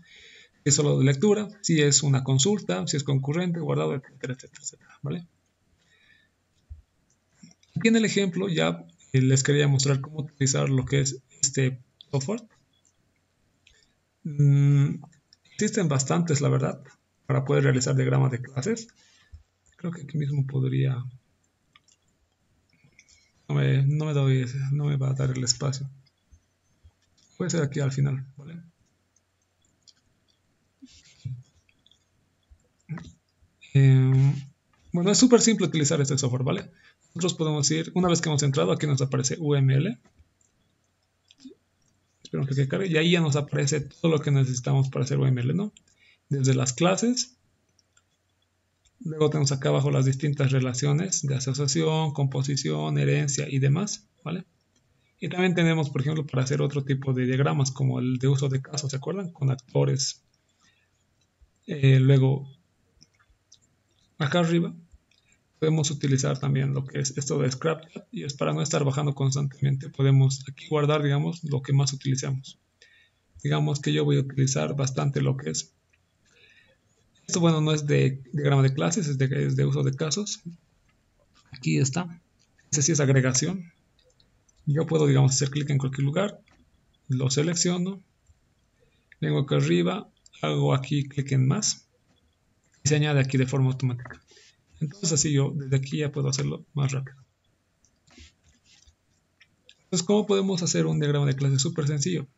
Es solo de lectura, si es una consulta, si es concurrente, guardado, etcétera, etcétera, etcétera, ¿vale? Aquí en el ejemplo ya les quería mostrar cómo utilizar lo que es este software. Existen bastantes, la verdad, para poder realizar diagramas de clases. Creo que aquí mismo podría... No me va a dar el espacio. Puede ser aquí al final, ¿vale? Bueno, es súper simple utilizar este software, ¿vale? Nosotros podemos ir, una vez que hemos entrado, aquí nos aparece UML. Espero que se cargue. Y ahí ya nos aparece todo lo que necesitamos para hacer UML, ¿no? Desde las clases. Luego tenemos acá abajo las distintas relaciones de asociación, composición, herencia y demás, ¿vale? Y también tenemos, por ejemplo, para hacer otro tipo de diagramas, como el de uso de casos, ¿se acuerdan? Con actores. Luego, acá arriba, podemos utilizar también lo que es esto de Scrapchat, y es para no estar bajando constantemente. Podemos aquí guardar, digamos, lo que más utilizamos. Digamos que yo voy a utilizar bastante lo que es. Esto, bueno, no es de diagrama de clases, es de uso de casos. Aquí está. Ese sí es agregación. Yo puedo, digamos, hacer clic en cualquier lugar, lo selecciono, vengo acá arriba, hago aquí clic en más y se añade aquí de forma automática. Entonces así yo desde aquí ya puedo hacerlo más rápido. Entonces, ¿cómo podemos hacer un diagrama de clase? Súper sencillo.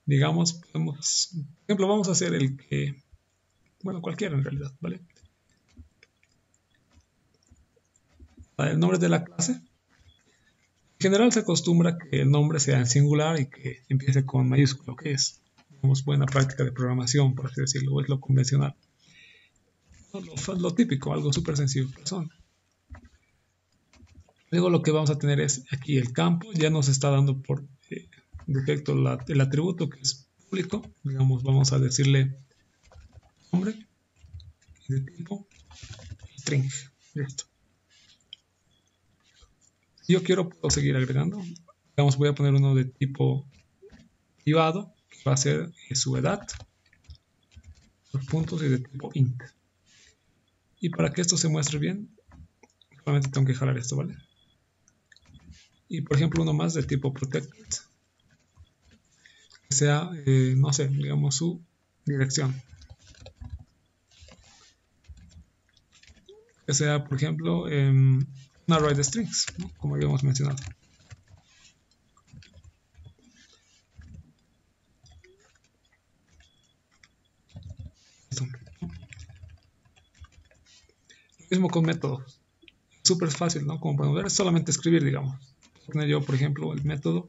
Digamos, podemos, por ejemplo, vamos a hacer el que, bueno, cualquiera en realidad, ¿vale? El nombre de la clase. En general se acostumbra que el nombre sea en singular y que empiece con mayúsculo, que es, digamos, buena práctica de programación, por así decirlo, es lo convencional. Lo típico, algo súper sencillo. Luego lo que vamos a tener es aquí el campo, ya nos está dando por defecto el atributo que es público, digamos, vamos a decirle nombre de tipo string. Listo. Si yo quiero, puedo seguir agregando. Digamos, voy a poner uno de tipo privado, que va a ser su edad, los puntos y de tipo int. Y para que esto se muestre bien, solamente tengo que jalar esto, ¿vale? Y por ejemplo, uno más de tipo protected, que sea, no sé, digamos su dirección. Que sea, por ejemplo, un array de strings, ¿no? Como habíamos mencionado. Listo. Lo mismo con métodos. Súper fácil, ¿no? Como podemos ver, es solamente escribir, digamos. Voy a poner yo, por ejemplo, el método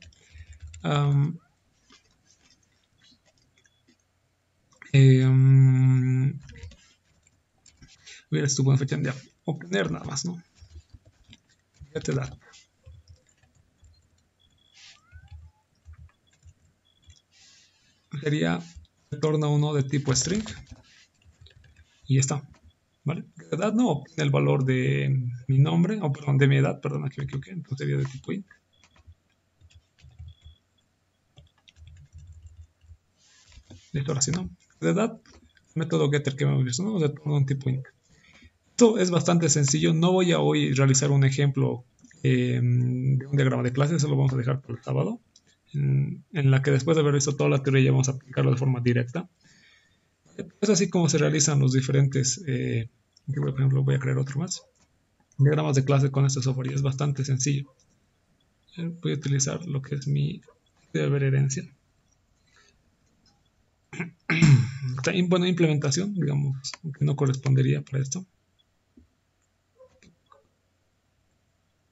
hubiera estuvo en fecha de obtener nada más, ¿no? Ya te da. Sería retorna uno de tipo string y ya está, ¿vale? De edad no obtiene el valor de mi nombre, o perdón, de mi edad, perdón, aquí me equivoqué, entonces sería de tipo int. Listo, ahora sí, ¿no? De edad, método getter que hemos visto, ¿no? Retorna un tipo int. Esto es bastante sencillo, no voy a hoy realizar un ejemplo de un diagrama de clases, eso lo vamos a dejar para el sábado, en la que después de haber visto toda la teoría ya vamos a aplicarlo de forma directa. Es así como se realizan los diferentes, por ejemplo, voy a crear otro más, diagramas de clase con este software y es bastante sencillo. Voy a utilizar lo que es mi de ver herencia. Bueno, implementación, digamos, que no correspondería para esto.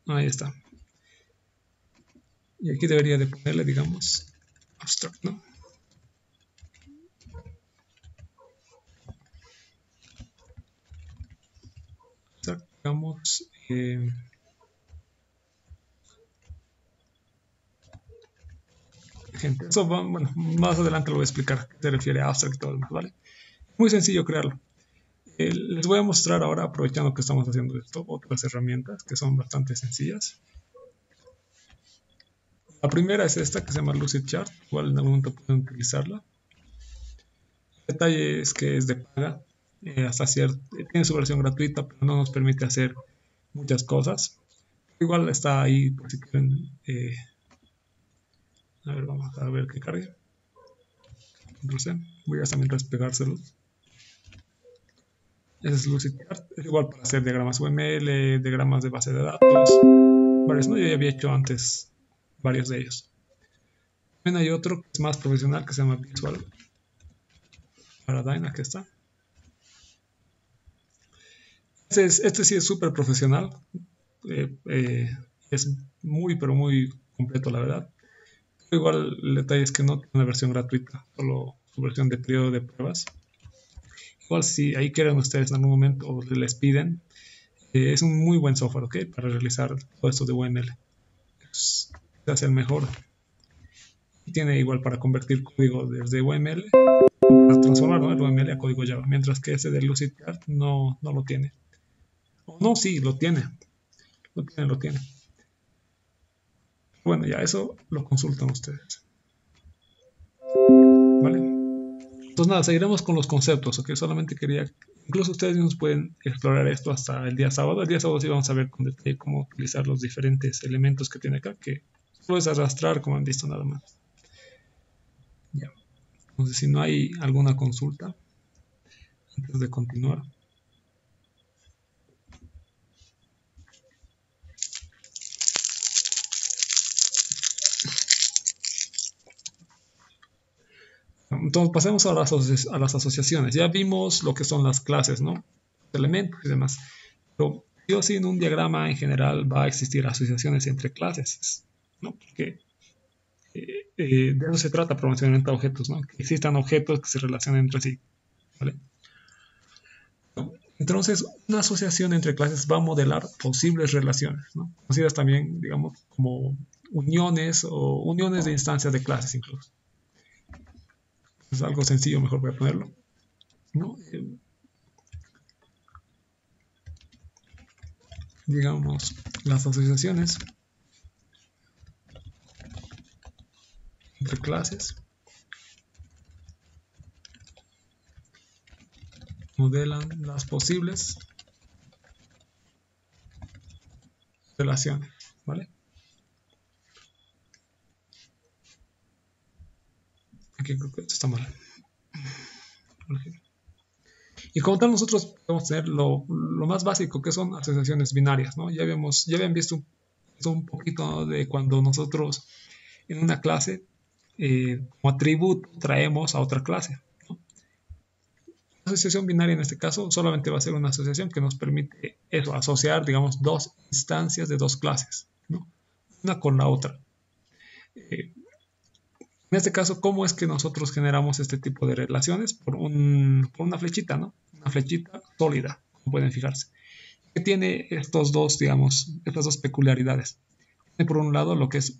Ahí está. Y aquí debería de ponerle, digamos, abstract, ¿no? Abstract, digamos, gente. Eso va, bueno, más adelante lo voy a explicar a qué se refiere a abstract y todo lo demás, ¿vale? Muy sencillo crearlo. Les voy a mostrar ahora, aprovechando que estamos haciendo esto, otras herramientas que son bastante sencillas. La primera es esta que se llama Lucidchart, igual en algún momento pueden utilizarla. El detalle es que es de paga, hasta cierto, tiene su versión gratuita, pero no nos permite hacer muchas cosas. Igual está ahí por si quieren. A ver, vamos a ver que cargue. Ctrl+C. Voy a mientras pegárselos. Ese es Lucidchart, es igual para hacer diagramas UML, diagramas de base de datos, varios, ¿no? Yo ya había hecho antes varios de ellos. También hay otro que es más profesional que se llama Visual Paradigm, aquí está. Este sí es súper profesional, es muy pero muy completo la verdad. Pero igual el detalle es que no tiene una versión gratuita, solo su versión de periodo de pruebas. Igual si ahí quieren ustedes en algún momento o les piden, es un muy buen software, ¿ok? Para realizar todo esto de UML. Es el mejor. Y tiene igual para convertir código desde UML o para transformar, ¿no? el UML a código Java, mientras que ese de Lucidchart no lo tiene. O no, sí, lo tiene. Lo tiene. Bueno, ya eso lo consultan ustedes. ¿Vale? Entonces nada, seguiremos con los conceptos, ¿ok? Solamente quería, incluso ustedes mismos pueden explorar esto hasta el día sábado. El día sábado sí vamos a ver con detalle cómo utilizar los diferentes elementos que tiene acá, que puedes arrastrar como han visto nada más. Ya. Entonces si no hay alguna consulta, antes de continuar. Entonces pasemos a a las asociaciones. Ya vimos lo que son las clases, ¿no? Elementos y demás. Pero sí o sí en un diagrama en general va a existir asociaciones entre clases, ¿no? Porque de eso se trata promocionalmente a objetos, ¿no? Que existan objetos que se relacionen entre sí, ¿vale? Entonces, una asociación entre clases va a modelar posibles relaciones, ¿no? Conocidas también, digamos, como uniones o uniones de instancias de clases incluso. Es algo sencillo, mejor voy a ponerlo, ¿no? Digamos, las asociaciones entre clases modelan las posibles relaciones, ¿vale? Aquí creo que esto está mal. Y como tal nosotros podemos tener lo más básico que son asociaciones binarias, ¿no? Ya habían visto un poquito de cuando nosotros en una clase como atributo traemos a otra clase, ¿no? Una asociación binaria en este caso solamente va a ser una asociación que nos permite eso, asociar, digamos, dos instancias de dos clases, ¿no? Una con la otra. En este caso, ¿cómo es que nosotros generamos este tipo de relaciones? Por una flechita, ¿no? Una flechita sólida, como pueden fijarse. Que tiene estos dos, digamos, estas dos peculiaridades. Tiene por un lado lo que es,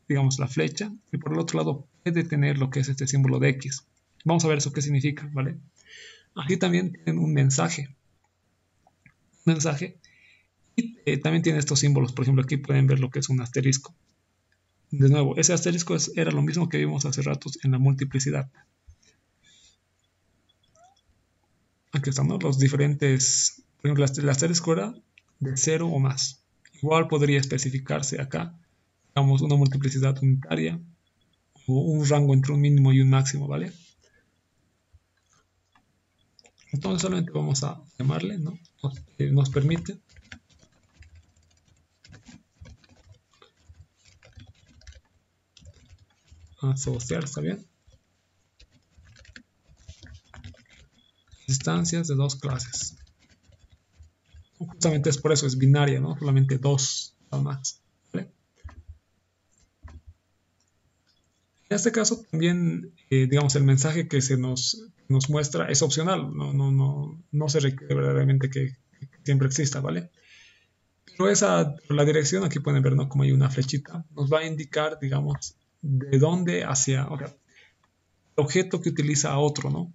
digamos, la flecha, y por el otro lado puede tener lo que es este símbolo de X. Vamos a ver eso qué significa, ¿vale? Aquí también tienen un mensaje. Y también tiene estos símbolos. Por ejemplo, aquí pueden ver lo que es un asterisco. De nuevo, ese asterisco era lo mismo que vimos hace ratos en la multiplicidad. Aquí están, ¿no? Los diferentes, por ejemplo, el asterisco era de 0 o más. Igual podría especificarse acá, digamos, una multiplicidad unitaria o un rango entre un mínimo y un máximo, ¿vale? Entonces solamente vamos a llamarle, ¿no? Nos permite asociar, ¿está bien? Instancias de dos clases. Justamente es por eso, es binaria, ¿no? Solamente dos o más, ¿vale? En este caso también, digamos, el mensaje que se nos muestra es opcional, no se requiere verdaderamente que siempre exista, ¿vale? Pero la dirección, aquí pueden ver, ¿no? Como hay una flechita, nos va a indicar, digamos, de dónde hacia, o sea, el objeto que utiliza a otro, ¿no?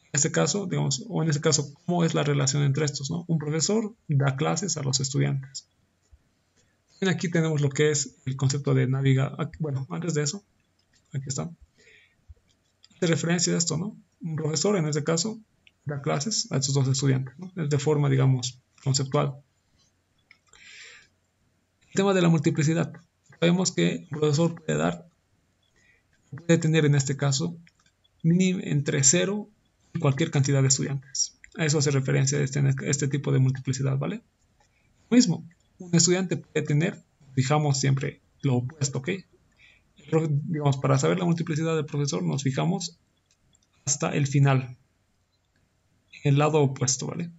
En este caso, digamos, o en este caso, ¿cómo es la relación entre estos, ¿no? Un profesor da clases a los estudiantes. Bien, aquí tenemos lo que es el concepto de navegar. Bueno, antes de eso, aquí está. De referencia a esto, ¿no? Un profesor, en este caso, da clases a estos dos estudiantes, ¿no? Es de forma, digamos, conceptual. El tema de la multiplicidad. Sabemos que un profesor puede tener en este caso mínimo entre 0 y cualquier cantidad de estudiantes. A eso hace referencia este tipo de multiplicidad, ¿vale? Lo mismo, un estudiante puede tener, fijamos siempre lo opuesto, ¿ok? Digamos, para saber la multiplicidad del profesor nos fijamos hasta el final, en el lado opuesto, ¿vale? En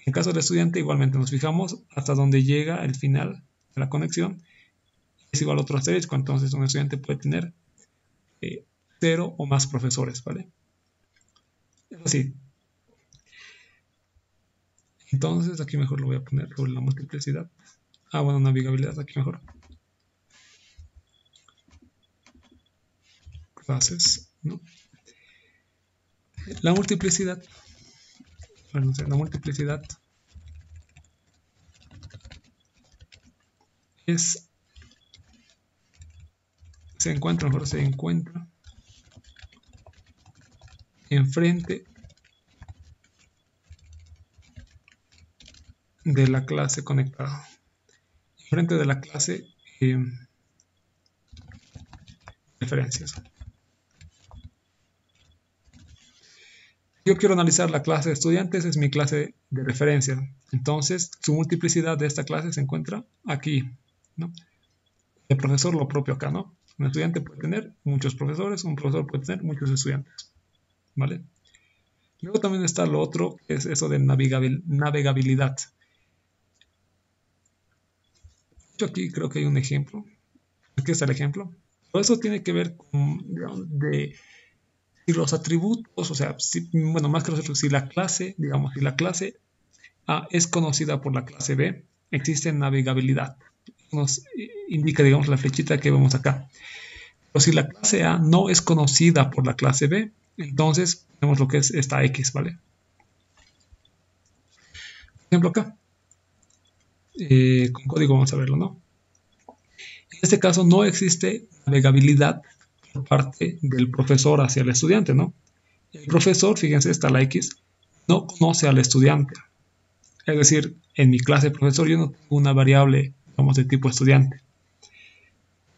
el caso del estudiante igualmente nos fijamos hasta donde llega el final de la conexión, es igual a otro asterisco, entonces un estudiante puede tener 0 o más profesores, ¿vale? Es así. Entonces aquí mejor lo voy a poner sobre la multiplicidad. Bueno, navegabilidad aquí mejor. Clases, ¿no? La multiplicidad. Bueno, la multiplicidad se encuentra enfrente de la clase conectada. Enfrente de la clase referencias. Yo quiero analizar la clase de estudiantes, es mi clase de referencia. Entonces, su multiplicidad de esta clase se encuentra aquí, ¿no? El profesor lo propio acá, ¿no? Un estudiante puede tener muchos profesores, un profesor puede tener muchos estudiantes, ¿vale? Luego también está lo otro, que es eso de navegabilidad. Yo aquí creo que hay un ejemplo. Aquí está el ejemplo. Todo eso tiene que ver con, digamos, de si los atributos, o sea, bueno, más que los atributos, si la clase, digamos, si la clase A es conocida por la clase B, existe navegabilidad. Nos indica, digamos, la flechita que vemos acá. Pero si la clase A no es conocida por la clase B, entonces tenemos lo que es esta X, ¿vale? Por ejemplo acá, con código vamos a verlo, ¿no? En este caso no existe navegabilidad por parte del profesor hacia el estudiante, ¿no? El profesor, fíjense, está la X, no conoce al estudiante. Es decir, en mi clase profesor yo no tengo una variable, digamos, de tipo estudiante.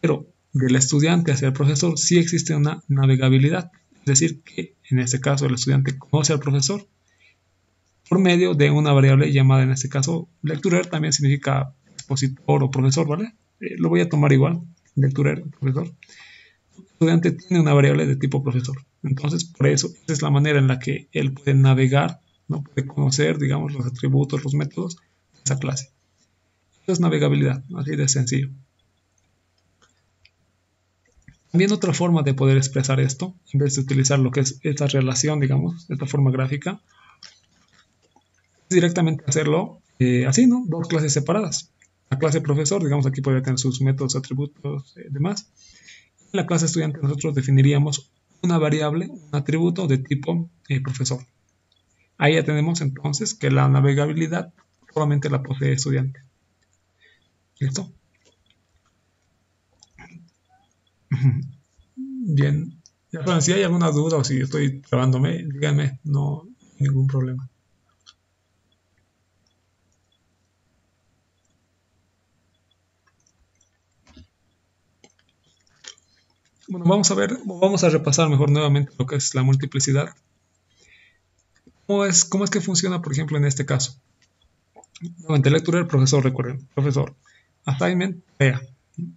Pero del estudiante hacia el profesor sí existe una navegabilidad. Es decir, que en este caso el estudiante conoce al profesor por medio de una variable llamada, en este caso, lecturer, también significa expositor o profesor, ¿vale? Lo voy a tomar igual, lecturer, profesor. El estudiante tiene una variable de tipo profesor. Entonces, por eso, esa es la manera en la que él puede navegar, ¿no? Puede conocer, digamos, los atributos, los métodos de esa clase. Eso es navegabilidad, así de sencillo. También otra forma de poder expresar esto, en vez de utilizar lo que es esta relación, digamos, de esta forma gráfica, es directamente hacerlo así, ¿no? Dos clases separadas. La clase profesor, digamos, aquí podría tener sus métodos, atributos, demás. En la clase estudiante nosotros definiríamos una variable, un atributo de tipo profesor. Ahí ya tenemos entonces que la navegabilidad solamente la posee estudiante. ¿Listo? Bien. Ya saben, si hay alguna duda o si estoy trabándome, díganme, no hay ningún problema. Bueno, vamos a repasar mejor nuevamente lo que es la multiplicidad. Cómo es que funciona, por ejemplo, en este caso? Nuevamente, lectura del profesor, recuerden, profesor. Assignment, tarea. En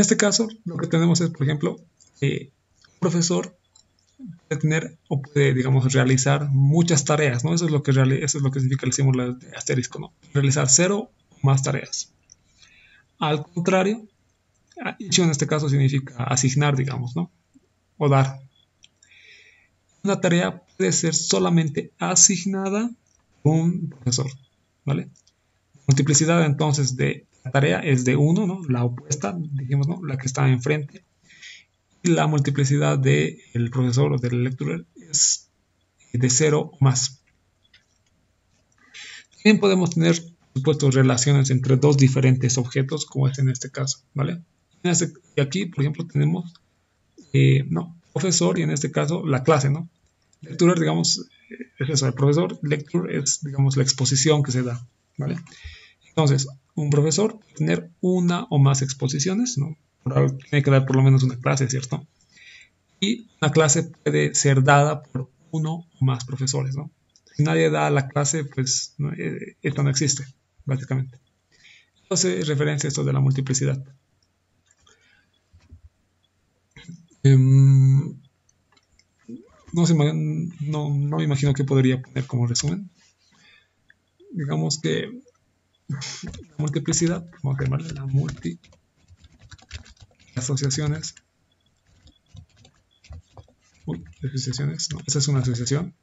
este caso, lo que tenemos es, por ejemplo, un profesor puede tener o puede, digamos, realizar muchas tareas, ¿no? Eso es lo que significa el símbolo de asterisco, ¿no? Realizar 0 o más tareas. Al contrario, issue en este caso significa asignar, digamos, ¿no? O dar. Una tarea puede ser solamente asignada por un profesor, ¿vale? Multiplicidad entonces de la tarea es de 1, ¿no? La opuesta, dijimos, ¿no? La que está enfrente. Y la multiplicidad del profesor o del lecturer es de 0 o más. También podemos tener, por supuesto, relaciones entre dos diferentes objetos, como es en este caso, ¿vale? Y aquí, por ejemplo, tenemos, profesor y en este caso la clase, ¿no? Lecturer, digamos, es eso, el profesor, lecture es, digamos, la exposición que se da, ¿vale? Entonces, un profesor puede tener una o más exposiciones, ¿no? Tiene que dar por lo menos una clase, ¿cierto? Y una clase puede ser dada por uno o más profesores, ¿no? Si nadie da la clase, pues esto no existe, básicamente. Entonces, referencia a esto de la multiplicidad. No me imagino que podría poner como resumen. Digamos que la multiplicidad, vamos a llamarle la asociaciones. Asociaciones, no, esa es una asociación.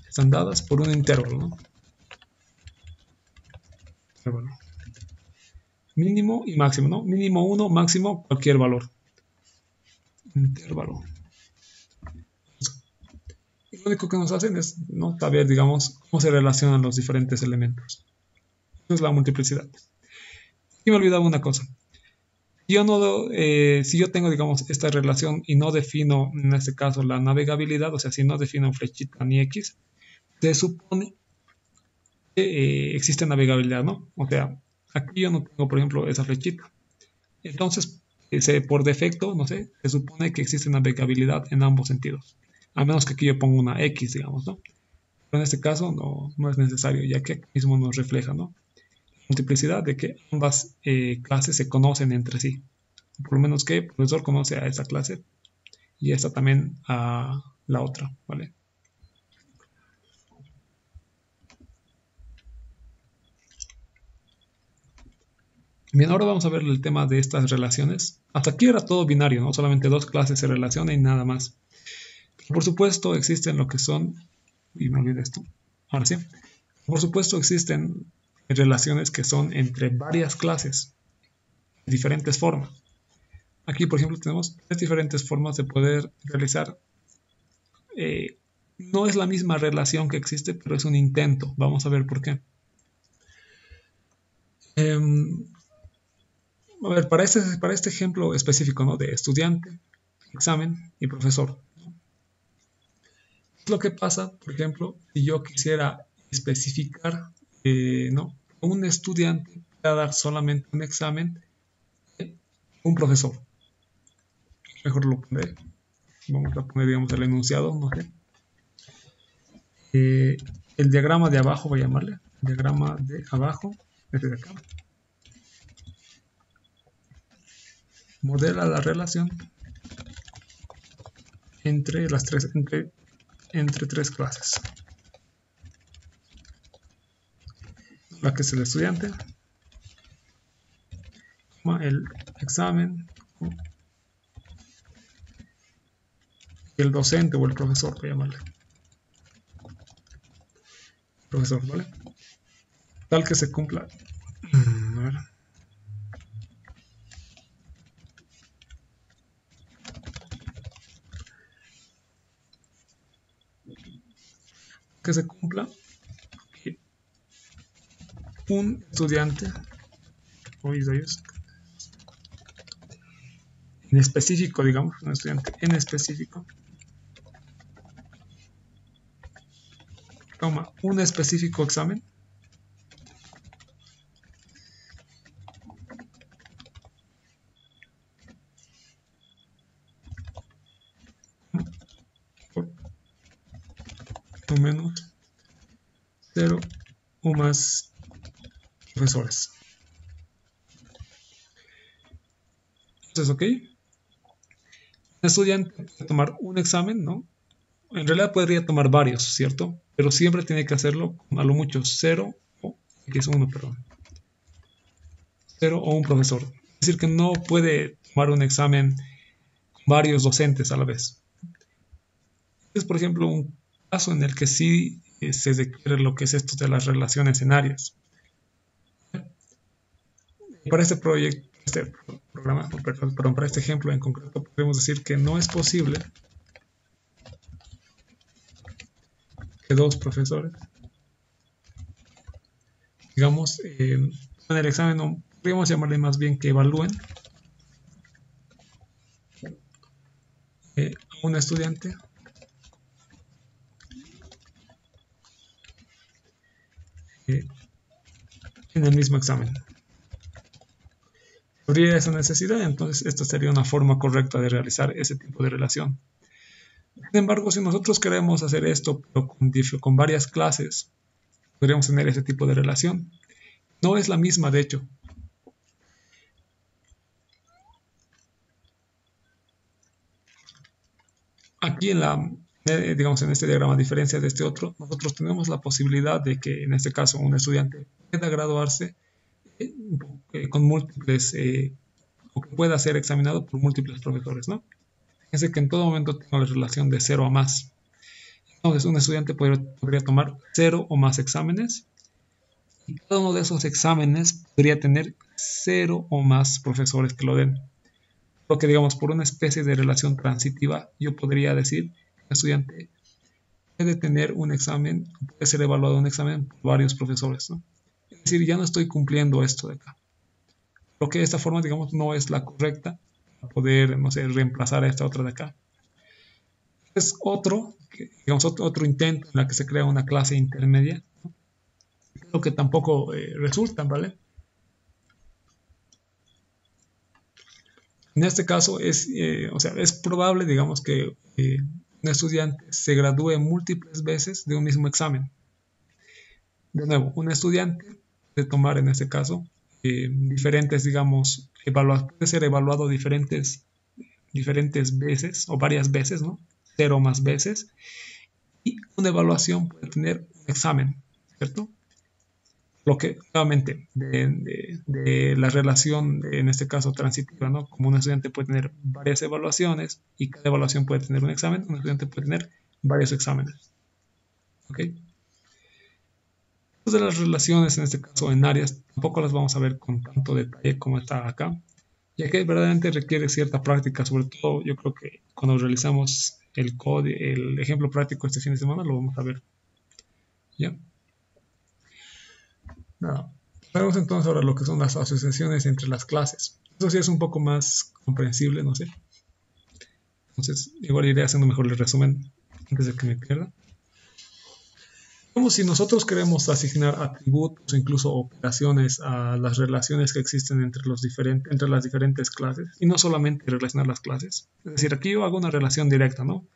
Están dadas por un intervalo, ¿no? Intervalo. Mínimo y máximo, ¿no? Mínimo 1, máximo cualquier valor. Intervalo. Y lo único que nos hacen es, ¿no?, saber, digamos, cómo se relacionan los diferentes elementos. Eso es la multiplicidad. Y me olvidaba una cosa. Si yo tengo, digamos, esta relación y no defino, en este caso, la navegabilidad, o sea, si no defino flechita ni X, se supone que existe navegabilidad, ¿no? O sea, aquí yo no tengo, por ejemplo, esa flechita. Entonces, por defecto, no sé, se supone que existe navegabilidad en ambos sentidos. A menos que aquí yo ponga una X, digamos, ¿no? Pero en este caso no es necesario, ya que aquí mismo nos refleja, ¿no? multiplicidad de que ambas clases se conocen entre sí. Por lo menos que el profesor conoce a esa clase y esta también a la otra, ¿vale? Bien, ahora vamos a ver el tema de estas relaciones. Hasta aquí era todo binario, ¿no? Solamente dos clases se relacionan y nada más. Por supuesto, existen lo que son, y me olvidé esto, ahora sí. Por supuesto, existen relaciones que son entre varias clases, de diferentes formas. Aquí, por ejemplo, tenemos tres diferentes formas de poder realizar. No es la misma relación que existe, pero es un intento. Vamos a ver por qué. A ver, para este ejemplo específico, ¿no? De estudiante, examen y profesor. Lo que pasa, por ejemplo, si yo quisiera especificar, ¿no? Un estudiante va a dar solamente un examen, un profesor. Mejor lo pondré. Vamos a poner, digamos, el enunciado, no sé. El diagrama de abajo, voy a llamarle. El diagrama de abajo, este de acá. Modela la relación entre las tres, entre tres clases. La que es el estudiante, el examen, y el docente o el profesor, voy a llamarle. Profesor, ¿vale? Tal que se cumpla. A ver. Que se cumpla un estudiante en específico, digamos, un estudiante en específico toma un específico examen por menos 0 o más profesores. Entonces, ok, un estudiante puede tomar un examen, ¿no? En realidad podría tomar varios, ¿cierto? Pero siempre tiene que hacerlo con a lo mucho 0 o aquí es 1, perdón. 0 o un profesor. Es decir, que no puede tomar un examen con varios docentes a la vez. Es, por ejemplo, un caso en el que sí se requiere lo que es esto de las relaciones en áreas. Para este proyecto, este programa, perdón, para este ejemplo en concreto, podemos decir que no es posible que dos profesores, digamos, en el examen, no, podríamos llamarle más bien que evalúen a un estudiante en el mismo examen. Habría esa necesidad, entonces esta sería una forma correcta de realizar ese tipo de relación. Sin embargo, si nosotros queremos hacer esto pero con varias clases, podríamos tener ese tipo de relación. No es la misma, de hecho. Aquí digamos, en este diagrama, a diferencia de este otro, nosotros tenemos la posibilidad de que, en este caso, un estudiante pueda graduarse con múltiples, o que pueda ser examinado por múltiples profesores, ¿no? Fíjense que en todo momento tengo la relación de 0 a más. Entonces, un estudiante podría tomar 0 o más exámenes y cada uno de esos exámenes podría tener 0 o más profesores que lo den. Lo que, digamos, por una especie de relación transitiva, yo podría decir que el estudiante puede tener un examen, puede ser evaluado un examen por varios profesores, ¿no? Es decir, ya no estoy cumpliendo esto de acá. Lo que de esta forma, digamos, no es la correcta para poder, no sé, reemplazar a esta otra de acá. Es digamos, otro intento en la que se crea una clase intermedia, ¿no? Lo que tampoco resulta, ¿vale? En este caso es probable, digamos, que un estudiante se gradúe múltiples veces de un mismo examen. De nuevo, un estudiante puede tomar en este caso diferentes, digamos, puede ser evaluado diferentes veces o varias veces, ¿no? 0 más veces. Y una evaluación puede tener un examen, ¿cierto? Lo que, nuevamente, de la relación, en este caso transitiva, ¿no? Como un estudiante puede tener varias evaluaciones y cada evaluación puede tener un examen, un estudiante puede tener varios exámenes. ¿Ok? De las relaciones, en este caso en áreas, tampoco las vamos a ver con tanto detalle como está acá, ya que verdaderamente requiere cierta práctica, sobre todo yo creo que cuando realizamos el ejemplo práctico este fin de semana lo vamos a ver. ¿Ya? Nada. Vamos entonces ahora lo que son las asociaciones entre las clases. Eso sí es un poco más comprensible, no sé. Entonces, igual iré haciendo mejor el resumen antes de que me pierda. Como si nosotros queremos asignar atributos o incluso operaciones a las relaciones que existen entre las diferentes clases, y no solamente relacionar las clases. Es decir, aquí yo hago una relación directa, ¿no?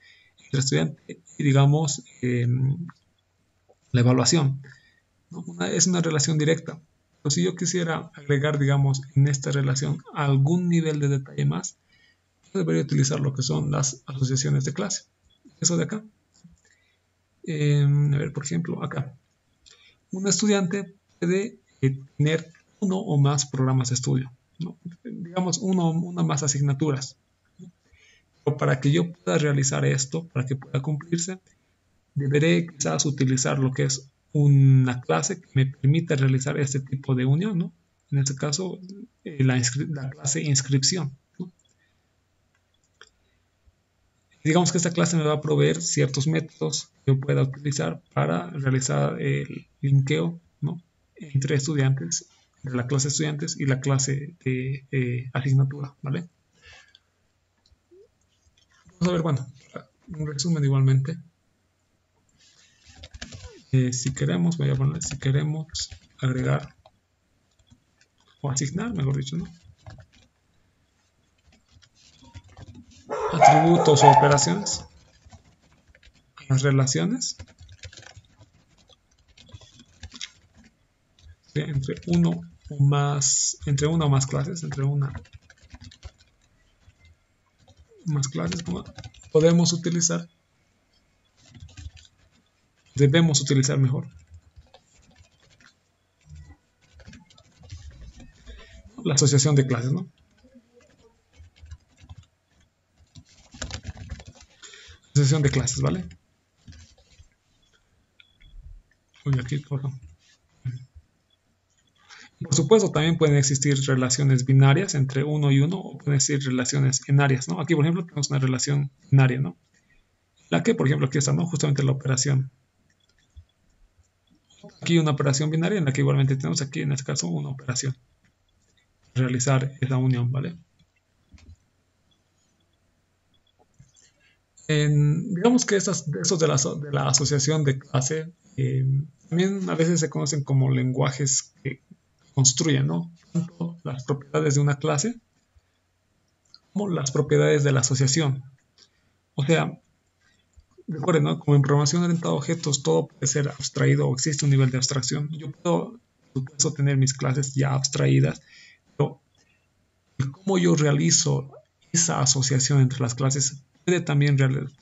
Entre estudiante y, digamos, la evaluación, ¿no? Es una relación directa. Pero si yo quisiera agregar, digamos, en esta relación algún nivel de detalle más, yo debería utilizar lo que son las asociaciones de clase. Eso de acá. A ver, por ejemplo, acá. Un estudiante puede tener uno o más programas de estudio, ¿no? Digamos, una más asignaturas. ¿No? Pero para que yo pueda realizar esto, para que pueda cumplirse, deberé quizás utilizar lo que es una clase que me permita realizar este tipo de unión, ¿no? En este caso, la clase inscripción, ¿no? Digamos que esta clase me va a proveer ciertos métodos que yo pueda utilizar para realizar el linkeo, ¿no? Entre estudiantes, entre la clase de estudiantes y la clase de asignatura, ¿vale? Vamos a ver, bueno, un resumen igualmente. Si queremos, voy a poner, si queremos agregar o asignar, mejor dicho, ¿no? Atributos o operaciones, las relaciones, ¿sí? Entre una o más clases, como podemos utilizar, debemos utilizar mejor la asociación de clases, ¿no? Asociación de clases, ¿vale? Uy, aquí, perdón. Por supuesto, también pueden existir relaciones binarias entre uno y uno, o pueden existir relaciones enarias, ¿no? Aquí, por ejemplo, tenemos una relación enaria, ¿no? La que, por ejemplo, aquí está, ¿no? Justamente la operación. Aquí una operación binaria en la que igualmente tenemos aquí, en este caso, una operación. Realizar esa unión, ¿vale? Digamos que estos de la asociación de clase también a veces se conocen como lenguajes que construyen, ¿no? Tanto las propiedades de una clase como las propiedades de la asociación. O sea, recuerden, ¿no? Como en programación orientada a objetos, todo puede ser abstraído o existe un nivel de abstracción. Yo puedo, por supuesto, tener mis clases ya abstraídas, pero cómo yo realizo esa asociación entre las clases puede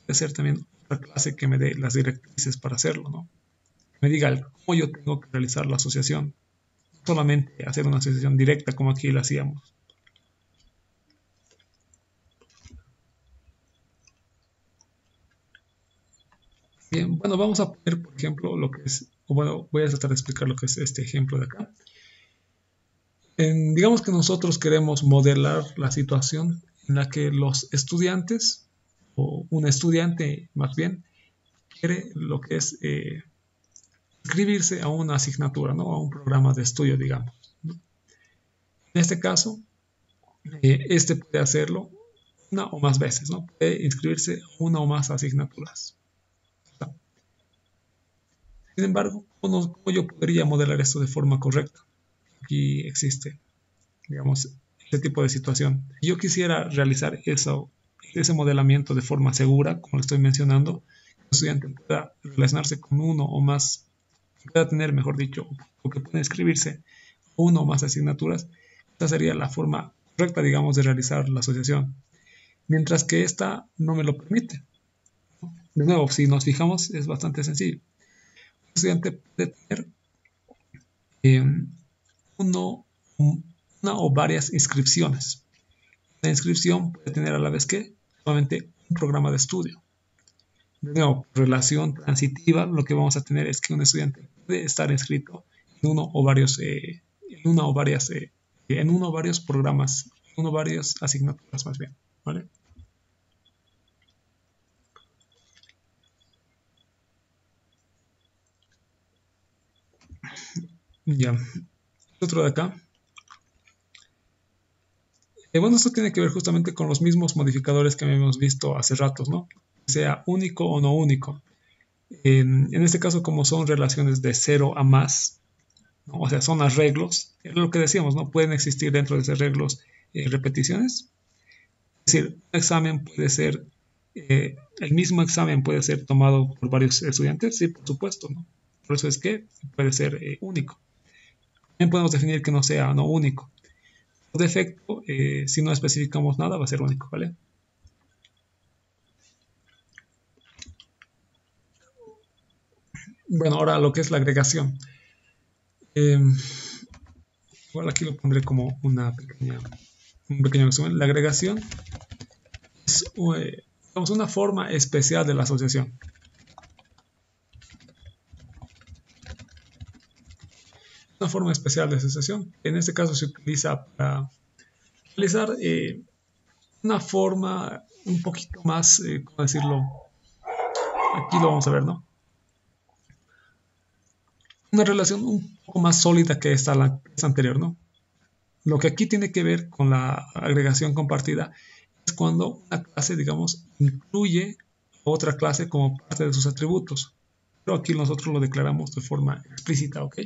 ser también otra clase que me dé las directrices para hacerlo, ¿no? Me diga cómo yo tengo que realizar la asociación, no solamente hacer una asociación directa como aquí la hacíamos. Bien, bueno, vamos a poner, por ejemplo, lo que es, o bueno, voy a tratar de explicar lo que es este ejemplo de acá. Digamos que nosotros queremos modelar la situación en la que los estudiantes, o un estudiante más bien, quiere lo que es inscribirse a una asignatura, ¿no? A un programa de estudio, digamos, ¿no? En este caso, este puede hacerlo una o más veces, ¿no? Puede inscribirse a una o más asignaturas. Sin embargo, ¿cómo yo podría modelar esto de forma correcta? Aquí existe, digamos, este tipo de situación. Si yo quisiera realizar ese modelamiento de forma segura, como lo estoy mencionando, que el estudiante pueda relacionarse con uno o más pueda tener, mejor dicho, o que pueda inscribirse uno o más asignaturas, esta sería la forma correcta, digamos, de realizar la asociación. Mientras que esta no me lo permite. De nuevo, si nos fijamos, es bastante sencillo. Un estudiante puede tener eh, uno, una o varias inscripciones. La inscripción puede tener a la vez que solamente un programa de estudio. De nuevo, relación transitiva, lo que vamos a tener es que un estudiante puede estar inscrito en uno o varios, en uno o varios programas, en uno o varias asignaturas más bien, ¿vale? Ya, otro de acá. Bueno, esto tiene que ver justamente con los mismos modificadores que habíamos visto hace ratos, ¿no? Sea único o no único. En este caso, como son relaciones de 0 a más, ¿no? O sea, son arreglos, es lo que decíamos, ¿no? Pueden existir dentro de esos arreglos repeticiones. Es decir, un examen puede ser, el mismo examen puede ser tomado por varios estudiantes, sí, por supuesto, ¿no? Por eso es que puede ser único. También podemos definir que no sea no único. Por defecto, si no especificamos nada, va a ser único, ¿vale? Bueno, ahora lo que es la agregación. Igual aquí lo pondré como un pequeño resumen. La agregación es digamos, una forma especial de la asociación. Una forma especial de asociación. En este caso se utiliza para realizar una forma un poquito más, ¿cómo decirlo? Aquí lo vamos a ver, ¿no? Una relación un poco más sólida que esta anterior, ¿no? Lo que aquí tiene que ver con la agregación compartida es cuando una clase, digamos, incluye a otra clase como parte de sus atributos. Pero aquí nosotros lo declaramos de forma explícita, ¿ok?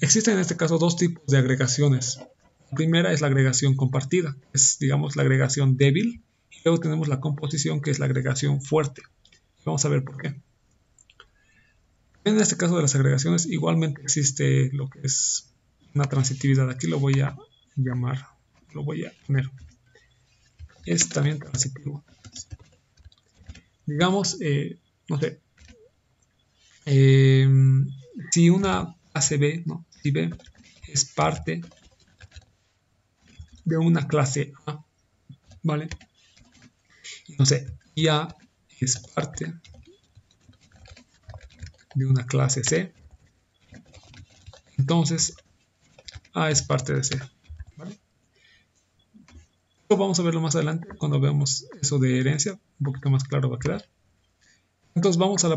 Existen en este caso dos tipos de agregaciones. La primera es la agregación compartida, es, digamos, la agregación débil. Y luego tenemos la composición, que es la agregación fuerte. Vamos a ver por qué. En este caso de las agregaciones, igualmente existe lo que es una transitividad. Aquí lo voy a llamar, lo voy a poner. Es también transitivo. Digamos, no sé, eh, si una clase B, ¿no? Si B es parte de una clase A, ¿vale? No sé, y A es parte de una clase C, entonces A es parte de C, ¿vale? Esto vamos a verlo más adelante cuando veamos eso de herencia, un poquito más claro va a quedar. Entonces vamos a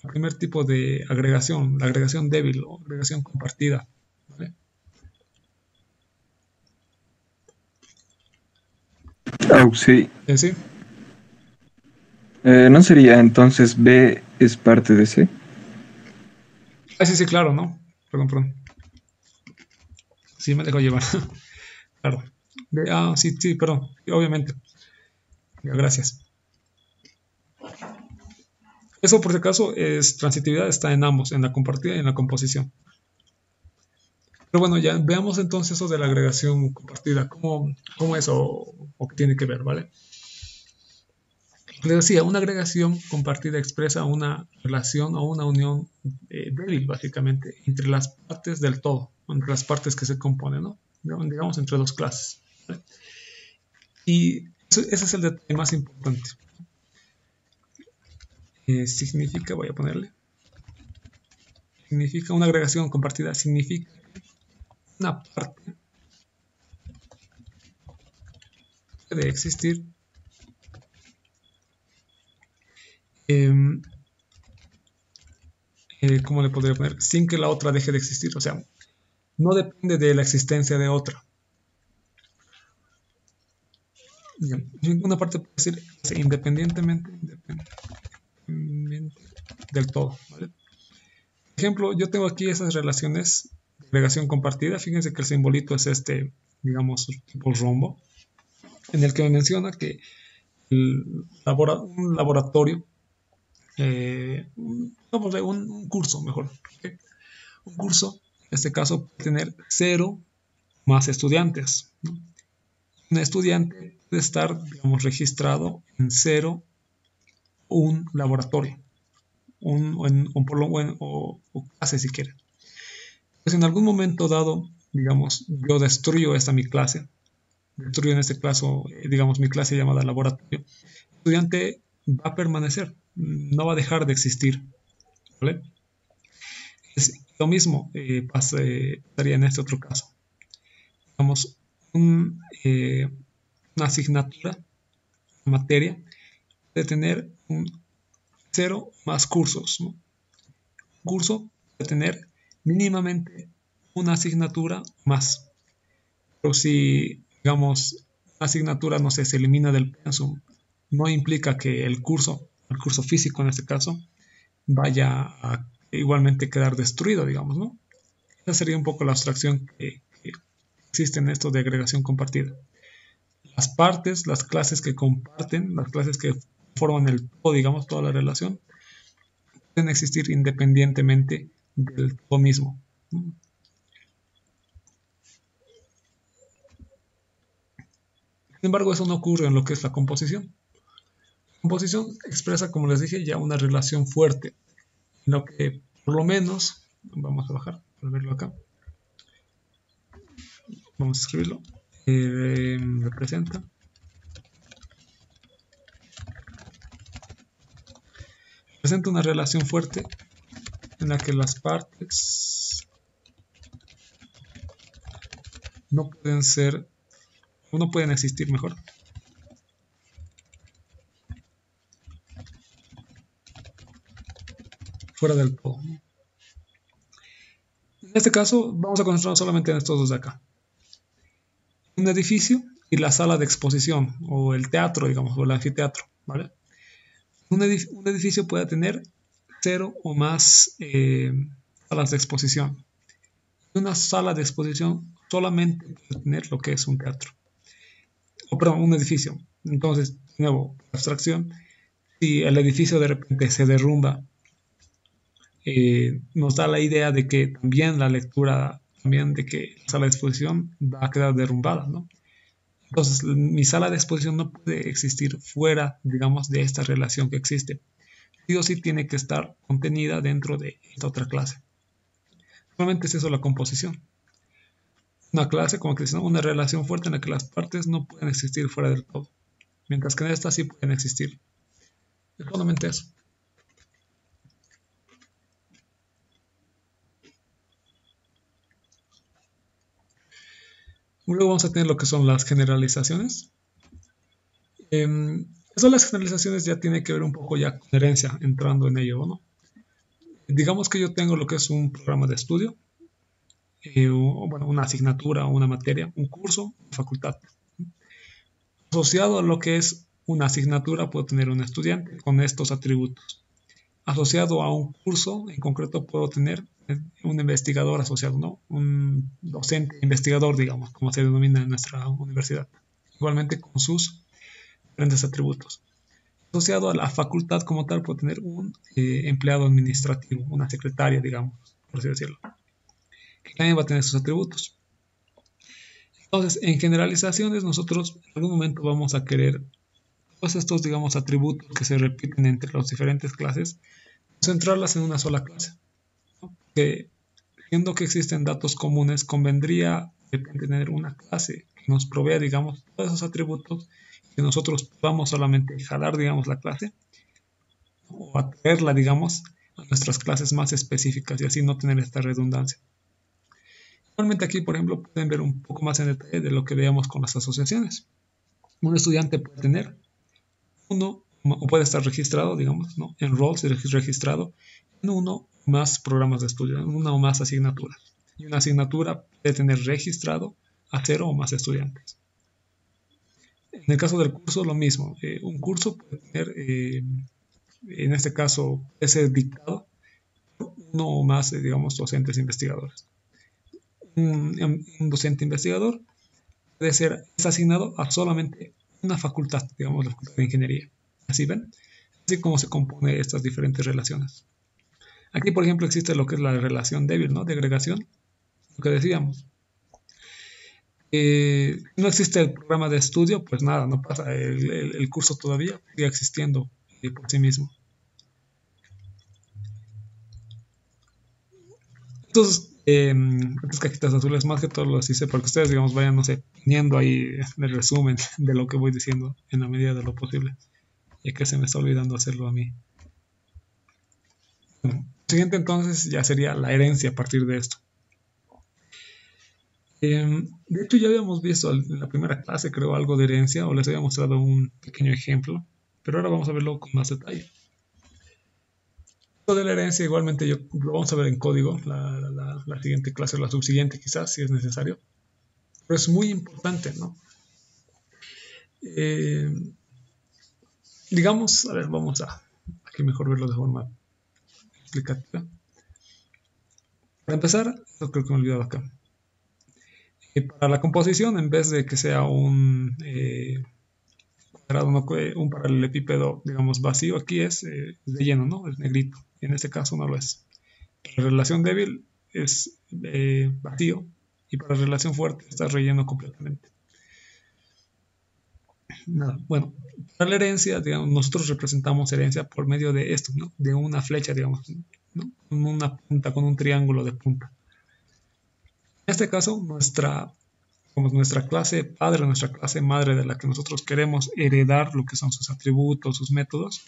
al primer tipo de agregación, la agregación débil o agregación compartida, ¿vale? Sí. ¿Sí? ¿No sería entonces B es parte de C? Ah, sí, sí, claro, ¿no? Perdón. Sí, me dejo llevar. Claro. Sí, sí, perdón. Obviamente. Ya, gracias. Eso, por si acaso, es transitividad, está en ambos, en la compartida y en la composición. Pero bueno, ya veamos entonces eso de la agregación compartida. ¿Cómo es o qué tiene que ver, ¿vale? Les decía, una agregación compartida expresa una relación o una unión débil, básicamente, entre las partes del todo, entre las partes que se componen, ¿no? Digamos, entre dos clases, ¿vale? Y ese es el detalle más importante. Significa, voy a ponerle, significa una agregación compartida, significa una parte puede existir ¿cómo le podría poner? Sin que la otra deje de existir. O sea, no depende de la existencia de otra. Ninguna parte puede ser independientemente del todo. ¿Vale? Por ejemplo, yo tengo aquí esas relaciones de agregación compartida. Fíjense que el simbolito es este, digamos, tipo rombo, en el que me menciona que un laboratorio vamos a ver, un curso mejor. ¿Okay? Un curso, en este caso, puede tener 0 más estudiantes, ¿no? Un estudiante puede estar, digamos, registrado en 0 un laboratorio, o clase si quiere. Pues en algún momento dado, digamos, yo destruyo esta mi clase, destruyo en este caso, digamos, mi clase llamada laboratorio, el estudiante va a permanecer, no va a dejar de existir, ¿vale? Es lo mismo pasaría en este otro caso. Digamos, una asignatura, una materia, puede tener un 0 más cursos, ¿no? Un curso puede tener mínimamente una asignatura más. Pero si, digamos, una asignatura, no sé, se elimina del pensum, no implica que el curso físico en este caso, vaya a igualmente quedar destruido, digamos, ¿no? Esa sería un poco la abstracción que existe en esto de agregación compartida. Las partes, las clases que comparten, las clases que forman el todo, digamos, toda la relación, pueden existir independientemente del todo mismo. Sin embargo, eso no ocurre en lo que es la composición. La composición expresa, como les dije, ya una relación fuerte, en lo que por lo menos, vamos a bajar para verlo acá, vamos a escribirlo, representa una relación fuerte en la que las partes no pueden ser, o no pueden existir mejor, fuera del todo. En este caso vamos a concentrarnos solamente en estos dos de acá. Un edificio y la sala de exposición, o el teatro, digamos, o el anfiteatro, ¿vale? Un edificio puede tener 0 o más salas de exposición. Una sala de exposición solamente puede tener lo que es un teatro. O perdón, un edificio. Entonces, de nuevo, abstracción. Si el edificio de repente se derrumba, nos da la idea de que también la lectura, también de que la sala de exposición va a quedar derrumbada, ¿no? Entonces, mi sala de exposición no puede existir fuera, digamos, de esta relación que existe. Sí o sí tiene que estar contenida dentro de esta otra clase. Solamente es eso la composición. Una clase, como que dice, ¿no? Una relación fuerte en la que las partes no pueden existir fuera del todo, mientras que en esta sí pueden existir. Es solamente eso. Luego vamos a tener lo que son las generalizaciones. Eso, las generalizaciones ya tiene que ver un poco ya con herencia, entrando en ello, ¿no? Digamos que yo tengo lo que es un programa de estudio, bueno, una asignatura, una materia, un curso, una facultad. Asociado a lo que es una asignatura puedo tener un estudiante con estos atributos. Asociado a un curso en concreto puedo tener un investigador asociado, ¿no? Un docente investigador, digamos, como se denomina en nuestra universidad. Igualmente con sus diferentes atributos. Asociado a la facultad como tal puedo tener un empleado administrativo, una secretaria, digamos, por así decirlo, que también va a tener sus atributos. Entonces, en generalizaciones nosotros en algún momento vamos a querer todos estos, digamos, atributos que se repiten entre las diferentes clases, concentrarlas en una sola clase, ¿no? Que, viendo que existen datos comunes, convendría tener una clase que nos provea, digamos, todos esos atributos, que nosotros podamos solamente jalar, digamos, la clase o atraerla, digamos, a nuestras clases más específicas y así no tener esta redundancia. Igualmente aquí, por ejemplo, pueden ver un poco más en detalle de lo que veíamos con las asociaciones. Un estudiante puede tener uno, o puede estar registrado, digamos, ¿no? En roles registrado en uno o más programas de estudio, en una o más asignaturas. Y una asignatura puede tener registrado a 0 o más estudiantes. En el caso del curso, lo mismo. Un curso puede tener, en este caso, puede ser dictado por uno o más, digamos, docentes investigadores. Un docente investigador puede ser asignado a solamente una facultad, digamos, la facultad de ingeniería. ¿Así ven? así como se compone estas diferentes relaciones. Aquí, por ejemplo, existe lo que es la relación débil, ¿no? De agregación, lo que decíamos. No existe el programa de estudio, pues nada, no pasa. El curso todavía sigue existiendo por sí mismo. Estas cajitas azules, más que todo los hice para que ustedes, digamos, vayan, no sé, teniendo ahí el resumen de lo que voy diciendo en la medida de lo posible, ya que se me está olvidando hacerlo a mí. Bueno, siguiente entonces ya sería la herencia a partir de esto. De hecho, ya habíamos visto en la primera clase, creo, algo de herencia, o les había mostrado un pequeño ejemplo, pero ahora vamos a verlo con más detalle. Esto de la herencia, igualmente, lo vamos a ver en código, la siguiente clase, o la subsiguiente quizás, si es necesario, pero es muy importante, ¿no? Digamos, a ver, vamos a aquí mejor verlo de forma explicativa. Para empezar, yo creo que me he olvidado acá. Para la composición, en vez de que sea un cuadrado, un paralelepípedo, digamos, vacío, aquí es de lleno, ¿no? Es negrito. En este caso no lo es. Para relación débil es vacío y para relación fuerte está relleno completamente. Nada. Bueno, para la herencia, digamos, nosotros representamos herencia por medio de esto, ¿no? De una flecha, digamos, ¿no? Con una punta, con un triángulo de punta. En este caso, como nuestra clase padre, nuestra clase madre de la que nosotros queremos heredar lo que son sus atributos, sus métodos,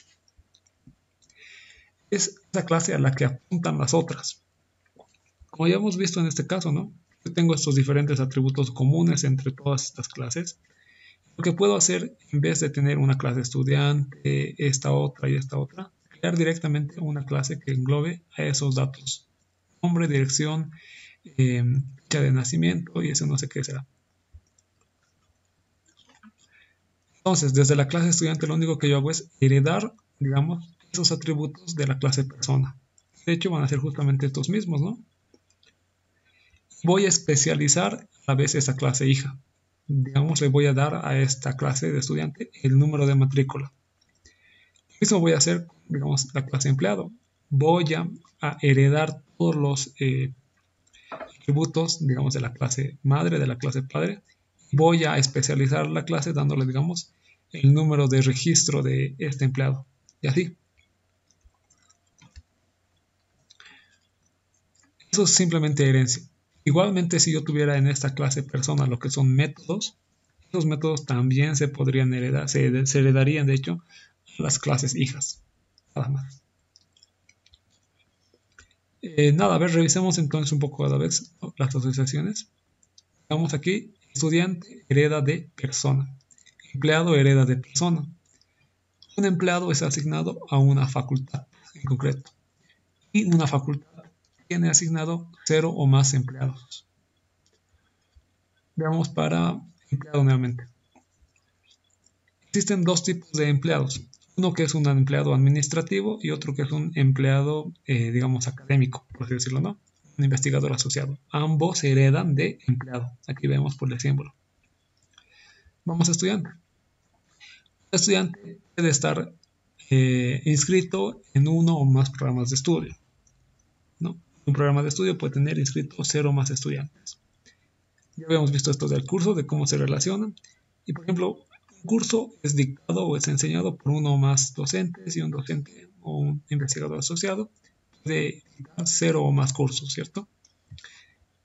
es esa clase a la que apuntan las otras. Como ya hemos visto en este caso, ¿no? Yo tengo estos diferentes atributos comunes entre todas estas clases. Lo que puedo hacer, en vez de tener una clase estudiante, esta otra y esta otra, crear directamente una clase que englobe a esos datos. Nombre, dirección, fecha de nacimiento y eso no sé qué será. Entonces, desde la clase estudiante lo único que yo hago es heredar, digamos, esos atributos de la clase persona. De hecho, van a ser justamente estos mismos, ¿no? Voy a especializar a la vez esa clase hija. Digamos, le voy a dar a esta clase de estudiante el número de matrícula. Lo mismo voy a hacer, digamos, la clase empleado. Voy a heredar todos los atributos, digamos, de la clase madre, de la clase padre. Voy a especializar la clase dándole, digamos, el número de registro de este empleado. Y así. Eso es simplemente herencia. Igualmente, si yo tuviera en esta clase persona lo que son métodos, esos métodos también se podrían heredar, se heredarían de hecho a las clases hijas. Nada más. Nada, a ver, revisemos entonces un poco a la vez, ¿no?, las asociaciones. Vamos aquí, estudiante hereda de persona, empleado hereda de persona. Un empleado es asignado a una facultad en concreto y una facultad tiene asignado 0 o más empleados. Veamos para empleado nuevamente. Existen dos tipos de empleados. Uno que es un empleado administrativo y otro que es un empleado, digamos, académico, por así decirlo, ¿no? Un investigador asociado. Ambos se heredan de empleado. Aquí vemos por el símbolo. Vamos a estudiante. El estudiante puede estar inscrito en uno o más programas de estudio, ¿no? Un programa de estudio puede tener inscritos 0 o más estudiantes. Ya habíamos visto esto del curso, de cómo se relacionan. Y por ejemplo, un curso es dictado o es enseñado por uno o más docentes y un docente o un investigador asociado puede dictar 0 o más cursos, ¿cierto?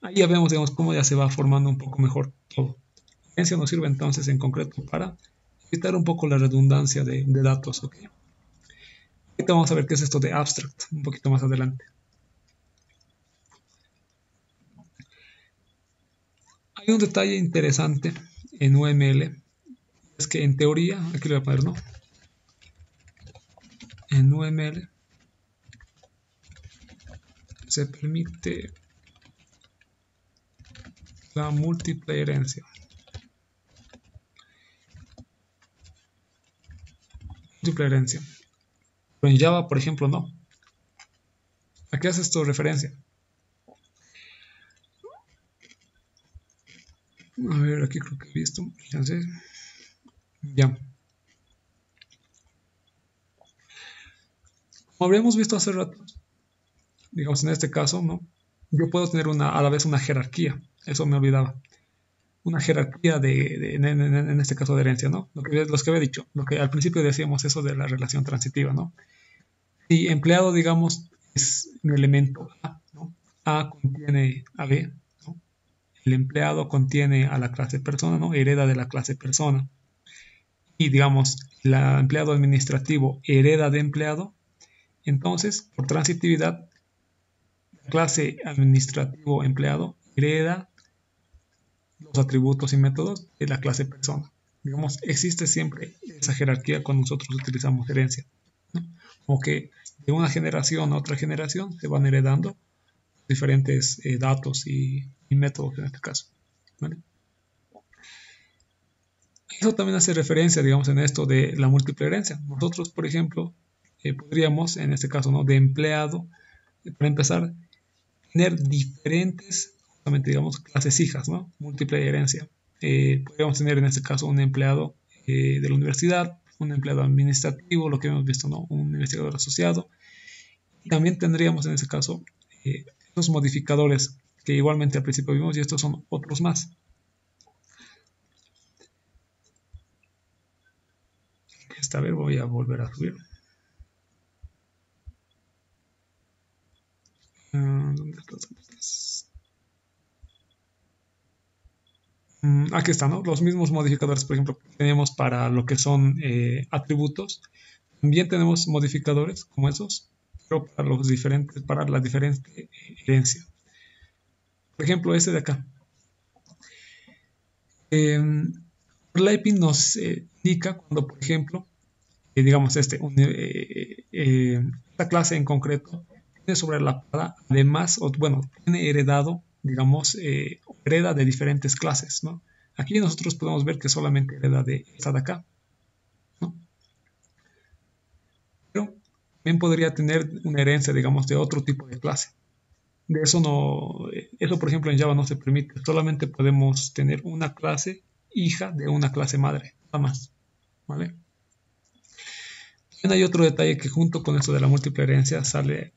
Ahí ya vemos, digamos, cómo ya se va formando un poco mejor todo. La herencia nos sirve entonces en concreto para evitar un poco la redundancia de datos, ¿ok? Ahorita vamos a ver qué es esto de abstract, un poquito más adelante. Hay un detalle interesante en UML, es que en teoría, aquí le voy a poner, ¿no? En UML se permite la múltiple herencia. Múltiple herencia. Pero en Java, por ejemplo, no. ¿A qué hace esto referencia? A ver, aquí creo que he visto. Entonces, ya. Como habríamos visto hace rato, digamos en este caso, ¿no? Yo puedo tener a la vez una jerarquía, eso me olvidaba. Una jerarquía en este caso de herencia, ¿no? Los que había dicho, lo que al principio decíamos eso de la relación transitiva, ¿no? Si empleado, digamos, es mi elemento A, ¿no? A contiene a B, ¿no? El empleado contiene a la clase persona, ¿no? Hereda de la clase persona. Y digamos, el empleado administrativo hereda de empleado, entonces, por transitividad, la clase administrativo empleado hereda los atributos y métodos de la clase persona. Digamos, existe siempre esa jerarquía cuando nosotros utilizamos herencia, ¿no? Como que de una generación a otra generación se van heredando diferentes datos y métodos en este caso, ¿vale? Eso también hace referencia, digamos, en esto de la múltiple herencia. Nosotros, por ejemplo, podríamos, en este caso, ¿no? De empleado, para empezar, tener diferentes, justamente, digamos, clases hijas, ¿no? Múltiple herencia. Podríamos tener, en este caso, un empleado de la universidad, un empleado administrativo, lo que hemos visto, ¿no? Un investigador asociado. Y también tendríamos, en ese caso, los modificadores que igualmente al principio vimos, y estos son otros más. Esta vez voy a volver a subir. ¿Dónde estás? Aquí están, ¿no? Los mismos modificadores, por ejemplo, que tenemos para lo que son atributos. También tenemos modificadores como esos, pero para la diferente herencia. Por ejemplo, este de acá. Leibniz nos indica cuando, por ejemplo, digamos esta clase en concreto tiene sobre la parada, además, o bueno, tiene heredado, digamos, hereda de diferentes clases, ¿no? Aquí nosotros podemos ver que solamente hereda de esta de acá, ¿no? Pero también podría tener una herencia, digamos, de otro tipo de clase. De eso no, eso por ejemplo en Java no se permite, solamente podemos tener una clase hija de una clase madre, nada más, ¿vale? También hay otro detalle que junto con esto de la múltiple herencia sale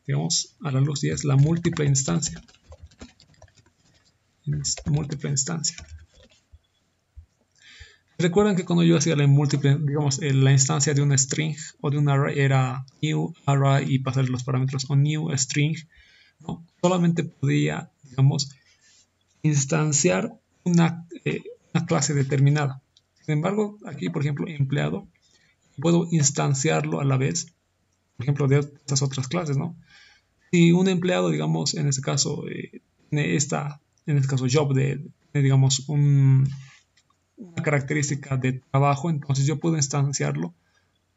digamos, a la luz y es la múltiple instancia. Múltiple instancia. Recuerdan que cuando yo hacía la múltiple, digamos, la instancia de una string o de un array era new array y pasar los parámetros o new string, ¿no? Solamente podía, digamos, instanciar una clase determinada. Sin embargo, aquí, por ejemplo, empleado, puedo instanciarlo a la vez, por ejemplo, de estas otras clases, ¿no? Si un empleado, digamos, en este caso, tiene en este caso, job, digamos, una característica de trabajo, entonces yo puedo instanciarlo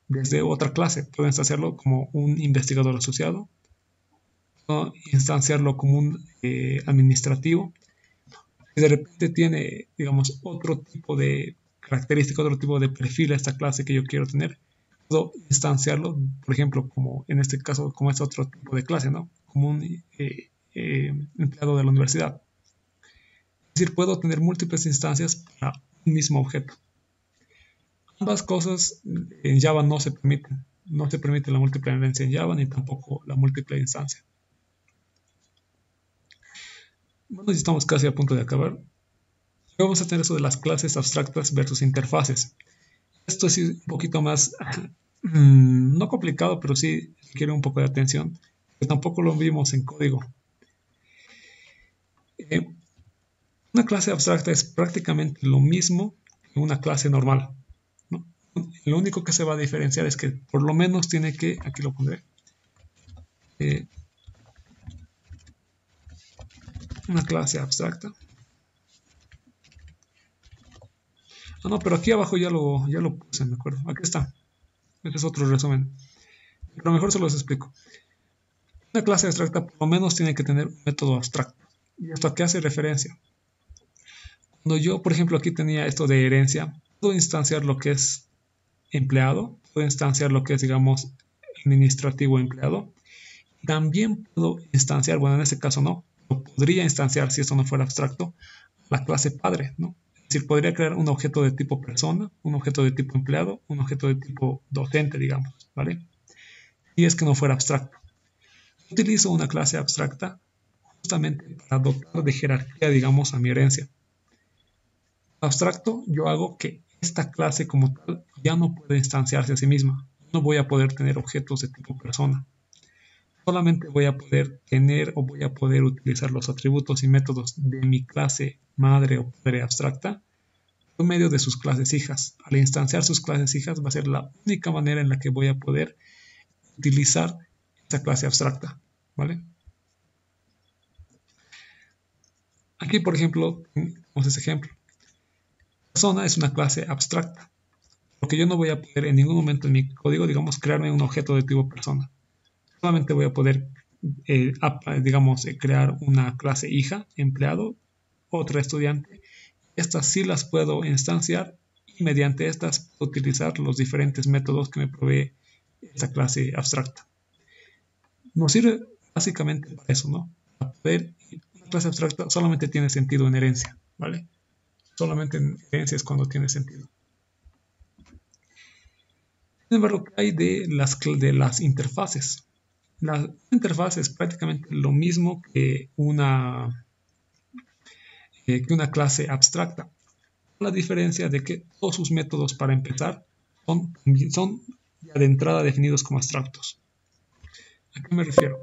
desde otra clase. Puedo instanciarlo como un investigador asociado, ¿no? Instanciarlo como un administrativo. Si de repente tiene, digamos, otro tipo de característica, otro tipo de perfil a esta clase que yo quiero tener, puedo instanciarlo, por ejemplo, como en este caso, como es otro tipo de clase, ¿no? Como un empleado de la universidad. Es decir, puedo tener múltiples instancias para un mismo objeto. Ambas cosas en Java no se permiten. No se permite la múltiple herencia en Java ni tampoco la múltiple instancia. Bueno, ya estamos casi a punto de acabar. Vamos a tener eso de las clases abstractas versus interfaces. Esto es un poquito más, no complicado, pero sí requiere un poco de atención, que tampoco lo vimos en código. Una clase abstracta es prácticamente lo mismo que una clase normal, ¿no? Lo único que se va a diferenciar es que por lo menos tiene que, aquí lo pondré, una clase abstracta. Ah, no, pero aquí abajo ya lo puse, me acuerdo. Aquí está. Este es otro resumen. Pero mejor se los explico. Una clase abstracta por lo menos tiene que tener un método abstracto. ¿Y esto a qué hace referencia? Cuando yo, por ejemplo, aquí tenía esto de herencia, puedo instanciar lo que es empleado, puedo instanciar lo que es, digamos, administrativo empleado. También puedo instanciar, bueno, en este caso no, lo podría instanciar si esto no fuera abstracto, la clase padre, ¿no? Es decir, podría crear un objeto de tipo persona, un objeto de tipo empleado, un objeto de tipo docente, digamos, ¿vale? y es que no fuera abstracto. Utilizo una clase abstracta justamente para dotar de jerarquía, digamos, a mi herencia. Abstracto, yo hago que esta clase como tal ya no puede instanciarse a sí misma. No voy a poder tener objetos de tipo persona. Solamente voy a poder tener o voy a poder utilizar los atributos y métodos de mi clase madre o padre abstracta por medio de sus clases hijas. Al instanciar sus clases hijas va a ser la única manera en la que voy a poder utilizar esta clase abstracta, ¿vale? Aquí, por ejemplo, tenemos ese ejemplo. Persona es una clase abstracta, porque yo no voy a poder en ningún momento en mi código, digamos, crearme un objeto de tipo persona. Solamente voy a poder, digamos, crear una clase hija, empleado, otra estudiante. Estas sí las puedo instanciar y mediante estas puedo utilizar los diferentes métodos que me provee esta clase abstracta. Nos sirve básicamente para eso, ¿no? Para poder, una clase abstracta solamente tiene sentido en herencia, ¿vale? Solamente en herencia es cuando tiene sentido. Sin embargo, ¿qué hay de las interfaces? La interfaz es prácticamente lo mismo que una clase abstracta. La diferencia de que todos sus métodos para empezar son ya de entrada definidos como abstractos. ¿A qué me refiero?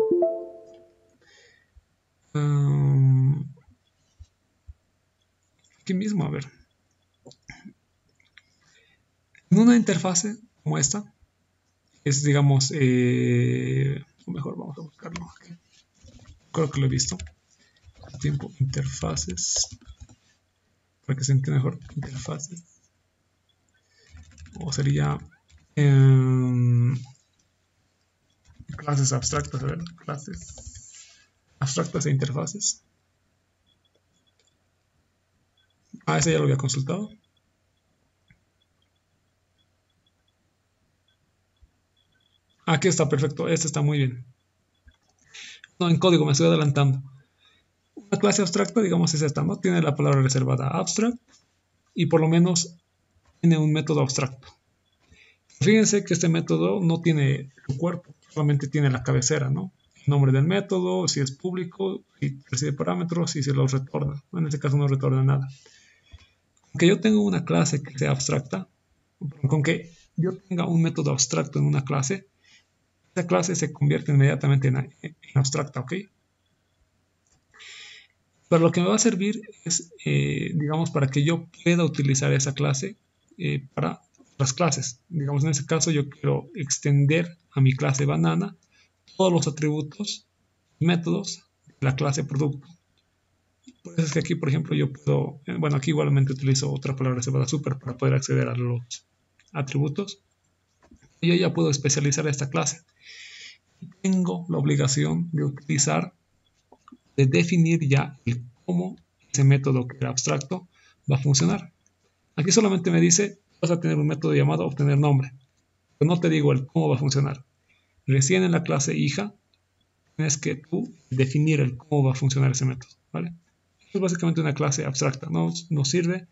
Aquí mismo, a ver. En una interfase como esta, es digamos, o mejor vamos a buscarlo aquí. Creo que lo he visto. Tiempo, interfaces. Para que se entienda mejor, interfaces. O sería clases abstractas, a ver, clases abstractas e interfaces. Ese ya lo había consultado. Aquí está perfecto, este está muy bien. No, en código me estoy adelantando. Una clase abstracta, digamos, es esta, ¿no? Tiene la palabra reservada abstract y por lo menos tiene un método abstracto. Fíjense que este método no tiene su cuerpo, solamente tiene la cabecera, ¿no? El nombre del método, si es público, si recibe parámetros y si los retorna. En este caso no retorna nada. Aunque yo tenga una clase que sea abstracta, con que yo tenga un método abstracto en una clase, esa clase se convierte inmediatamente en abstracta, ¿ok? Pero lo que me va a servir es, digamos, para que yo pueda utilizar esa clase para las clases. Digamos, en ese caso yo quiero extender a mi clase banana todos los atributos y métodos de la clase producto. Por eso es que aquí, por ejemplo, yo puedo, bueno, aquí igualmente utilizo otra palabra reservada super para poder acceder a los atributos. Y yo ya puedo especializar esta clase. Y tengo la obligación de utilizar, de definir ya el cómo ese método que era abstracto va a funcionar. Aquí solamente me dice, vas a tener un método llamado obtener nombre. Pero no te digo el cómo va a funcionar. Recién en la clase hija tienes que tú definir el cómo va a funcionar ese método, ¿vale? Es básicamente una clase abstracta, nos sirve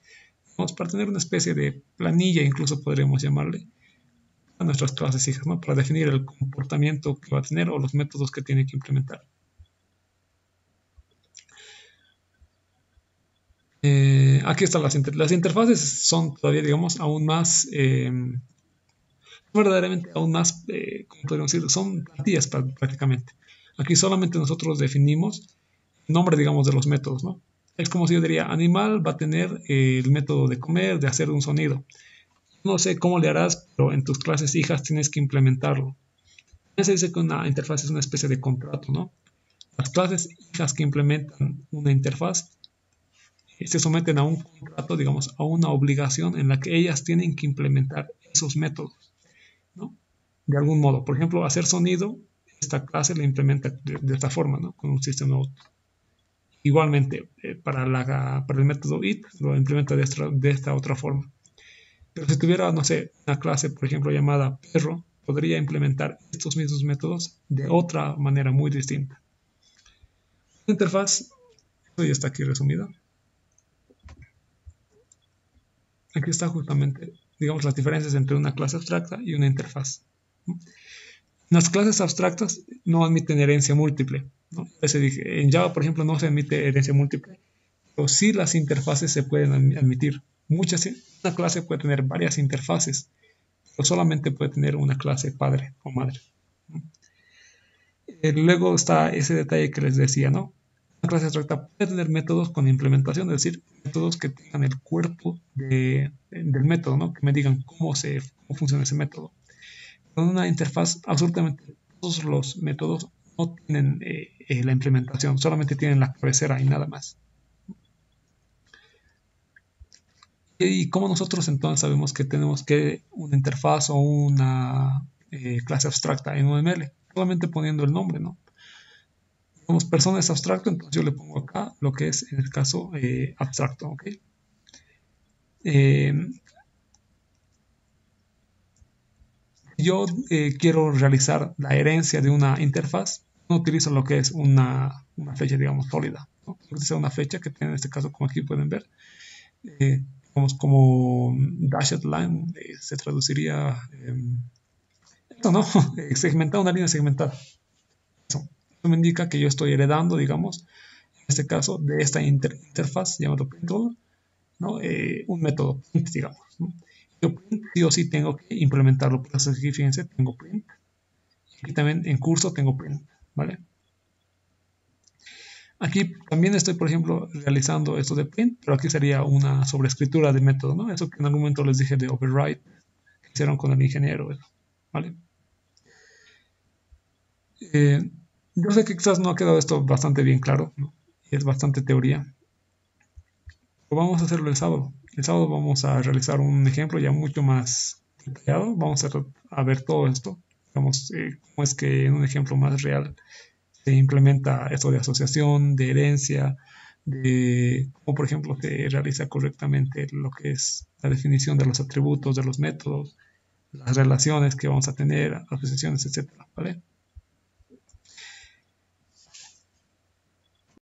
para tener una especie de planilla, incluso podríamos llamarle, a nuestras clases hijas, ¿no? Para definir el comportamiento que va a tener o los métodos que tiene que implementar. Aquí están las interfaces, son todavía, digamos, aún más, verdaderamente aún más, ¿cómo podríamos decir? Son plantillas prácticamente. Aquí solamente nosotros definimos el nombre, digamos, de los métodos, ¿no? Es como si yo diría, animal va a tener el método de comer, de hacer un sonido. No sé cómo le harás, pero en tus clases hijas tienes que implementarlo. Se dice que una interfaz es una especie de contrato, ¿no? Las clases hijas que implementan una interfaz se someten a un contrato, digamos, a una obligación en la que ellas tienen que implementar esos métodos, ¿no? De algún modo. Por ejemplo, hacer sonido, esta clase la implementa de esta forma, ¿no? Con un sistema out. Igualmente, para el método it, lo implementa de esta otra forma. Pero si tuviera, no sé, una clase, por ejemplo, llamada perro, podría implementar estos mismos métodos de otra manera muy distinta. La interfaz, esto ya está aquí resumida. Aquí está justamente, digamos, las diferencias entre una clase abstracta y una interfaz. Las clases abstractas no admiten herencia múltiple, ¿no? En Java, por ejemplo, no se admite herencia múltiple, pero sí las interfaces se pueden admitir. Una clase puede tener varias interfaces, pero solamente puede tener una clase padre o madre, ¿no? Luego está ese detalle que les decía, ¿no? Una clase abstracta puede tener métodos con implementación, es decir, métodos que tengan el cuerpo del método, ¿no? Que me digan cómo funciona ese método. Con una interfaz, absolutamente todos los métodos no tienen la implementación, solamente tienen la cabecera y nada más. ¿Y cómo nosotros entonces sabemos que tenemos que una interfaz o una clase abstracta en UML? Solamente poniendo el nombre, ¿no? Como persona es abstracto, entonces yo le pongo acá lo que es, en el caso, abstracto, ¿ok? Yo quiero realizar la herencia de una interfaz, no utilizo lo que es una flecha, digamos, sólida, ¿no? Utilizo una flecha que tiene en este caso, como aquí pueden ver, como dashed line, se traduciría esto, ¿no? Segmentada, una línea segmentada. Eso me indica que yo estoy heredando, digamos, en este caso, de esta interfaz llamado printable, ¿no? Un método print, digamos, ¿no? Yo print sí o sí tengo que implementarlo. Por eso aquí, fíjense, tengo print. Aquí también en curso tengo print, ¿vale? Aquí también estoy, por ejemplo, realizando esto de print, pero aquí sería una sobreescritura de método, ¿no? Eso que en algún momento les dije de override, que hicieron con el ingeniero, ¿vale? Yo sé que quizás no ha quedado esto bastante bien claro, ¿no? Es bastante teoría. Pero vamos a hacerlo el sábado. El sábado vamos a realizar un ejemplo ya mucho más detallado. Vamos a ver todo esto. Vamos, cómo es que en un ejemplo más real se implementa esto de asociación, de herencia, de cómo, por ejemplo, se realiza correctamente lo que es la definición de los atributos, de los métodos, las relaciones que vamos a tener, asociaciones, etcétera, ¿vale?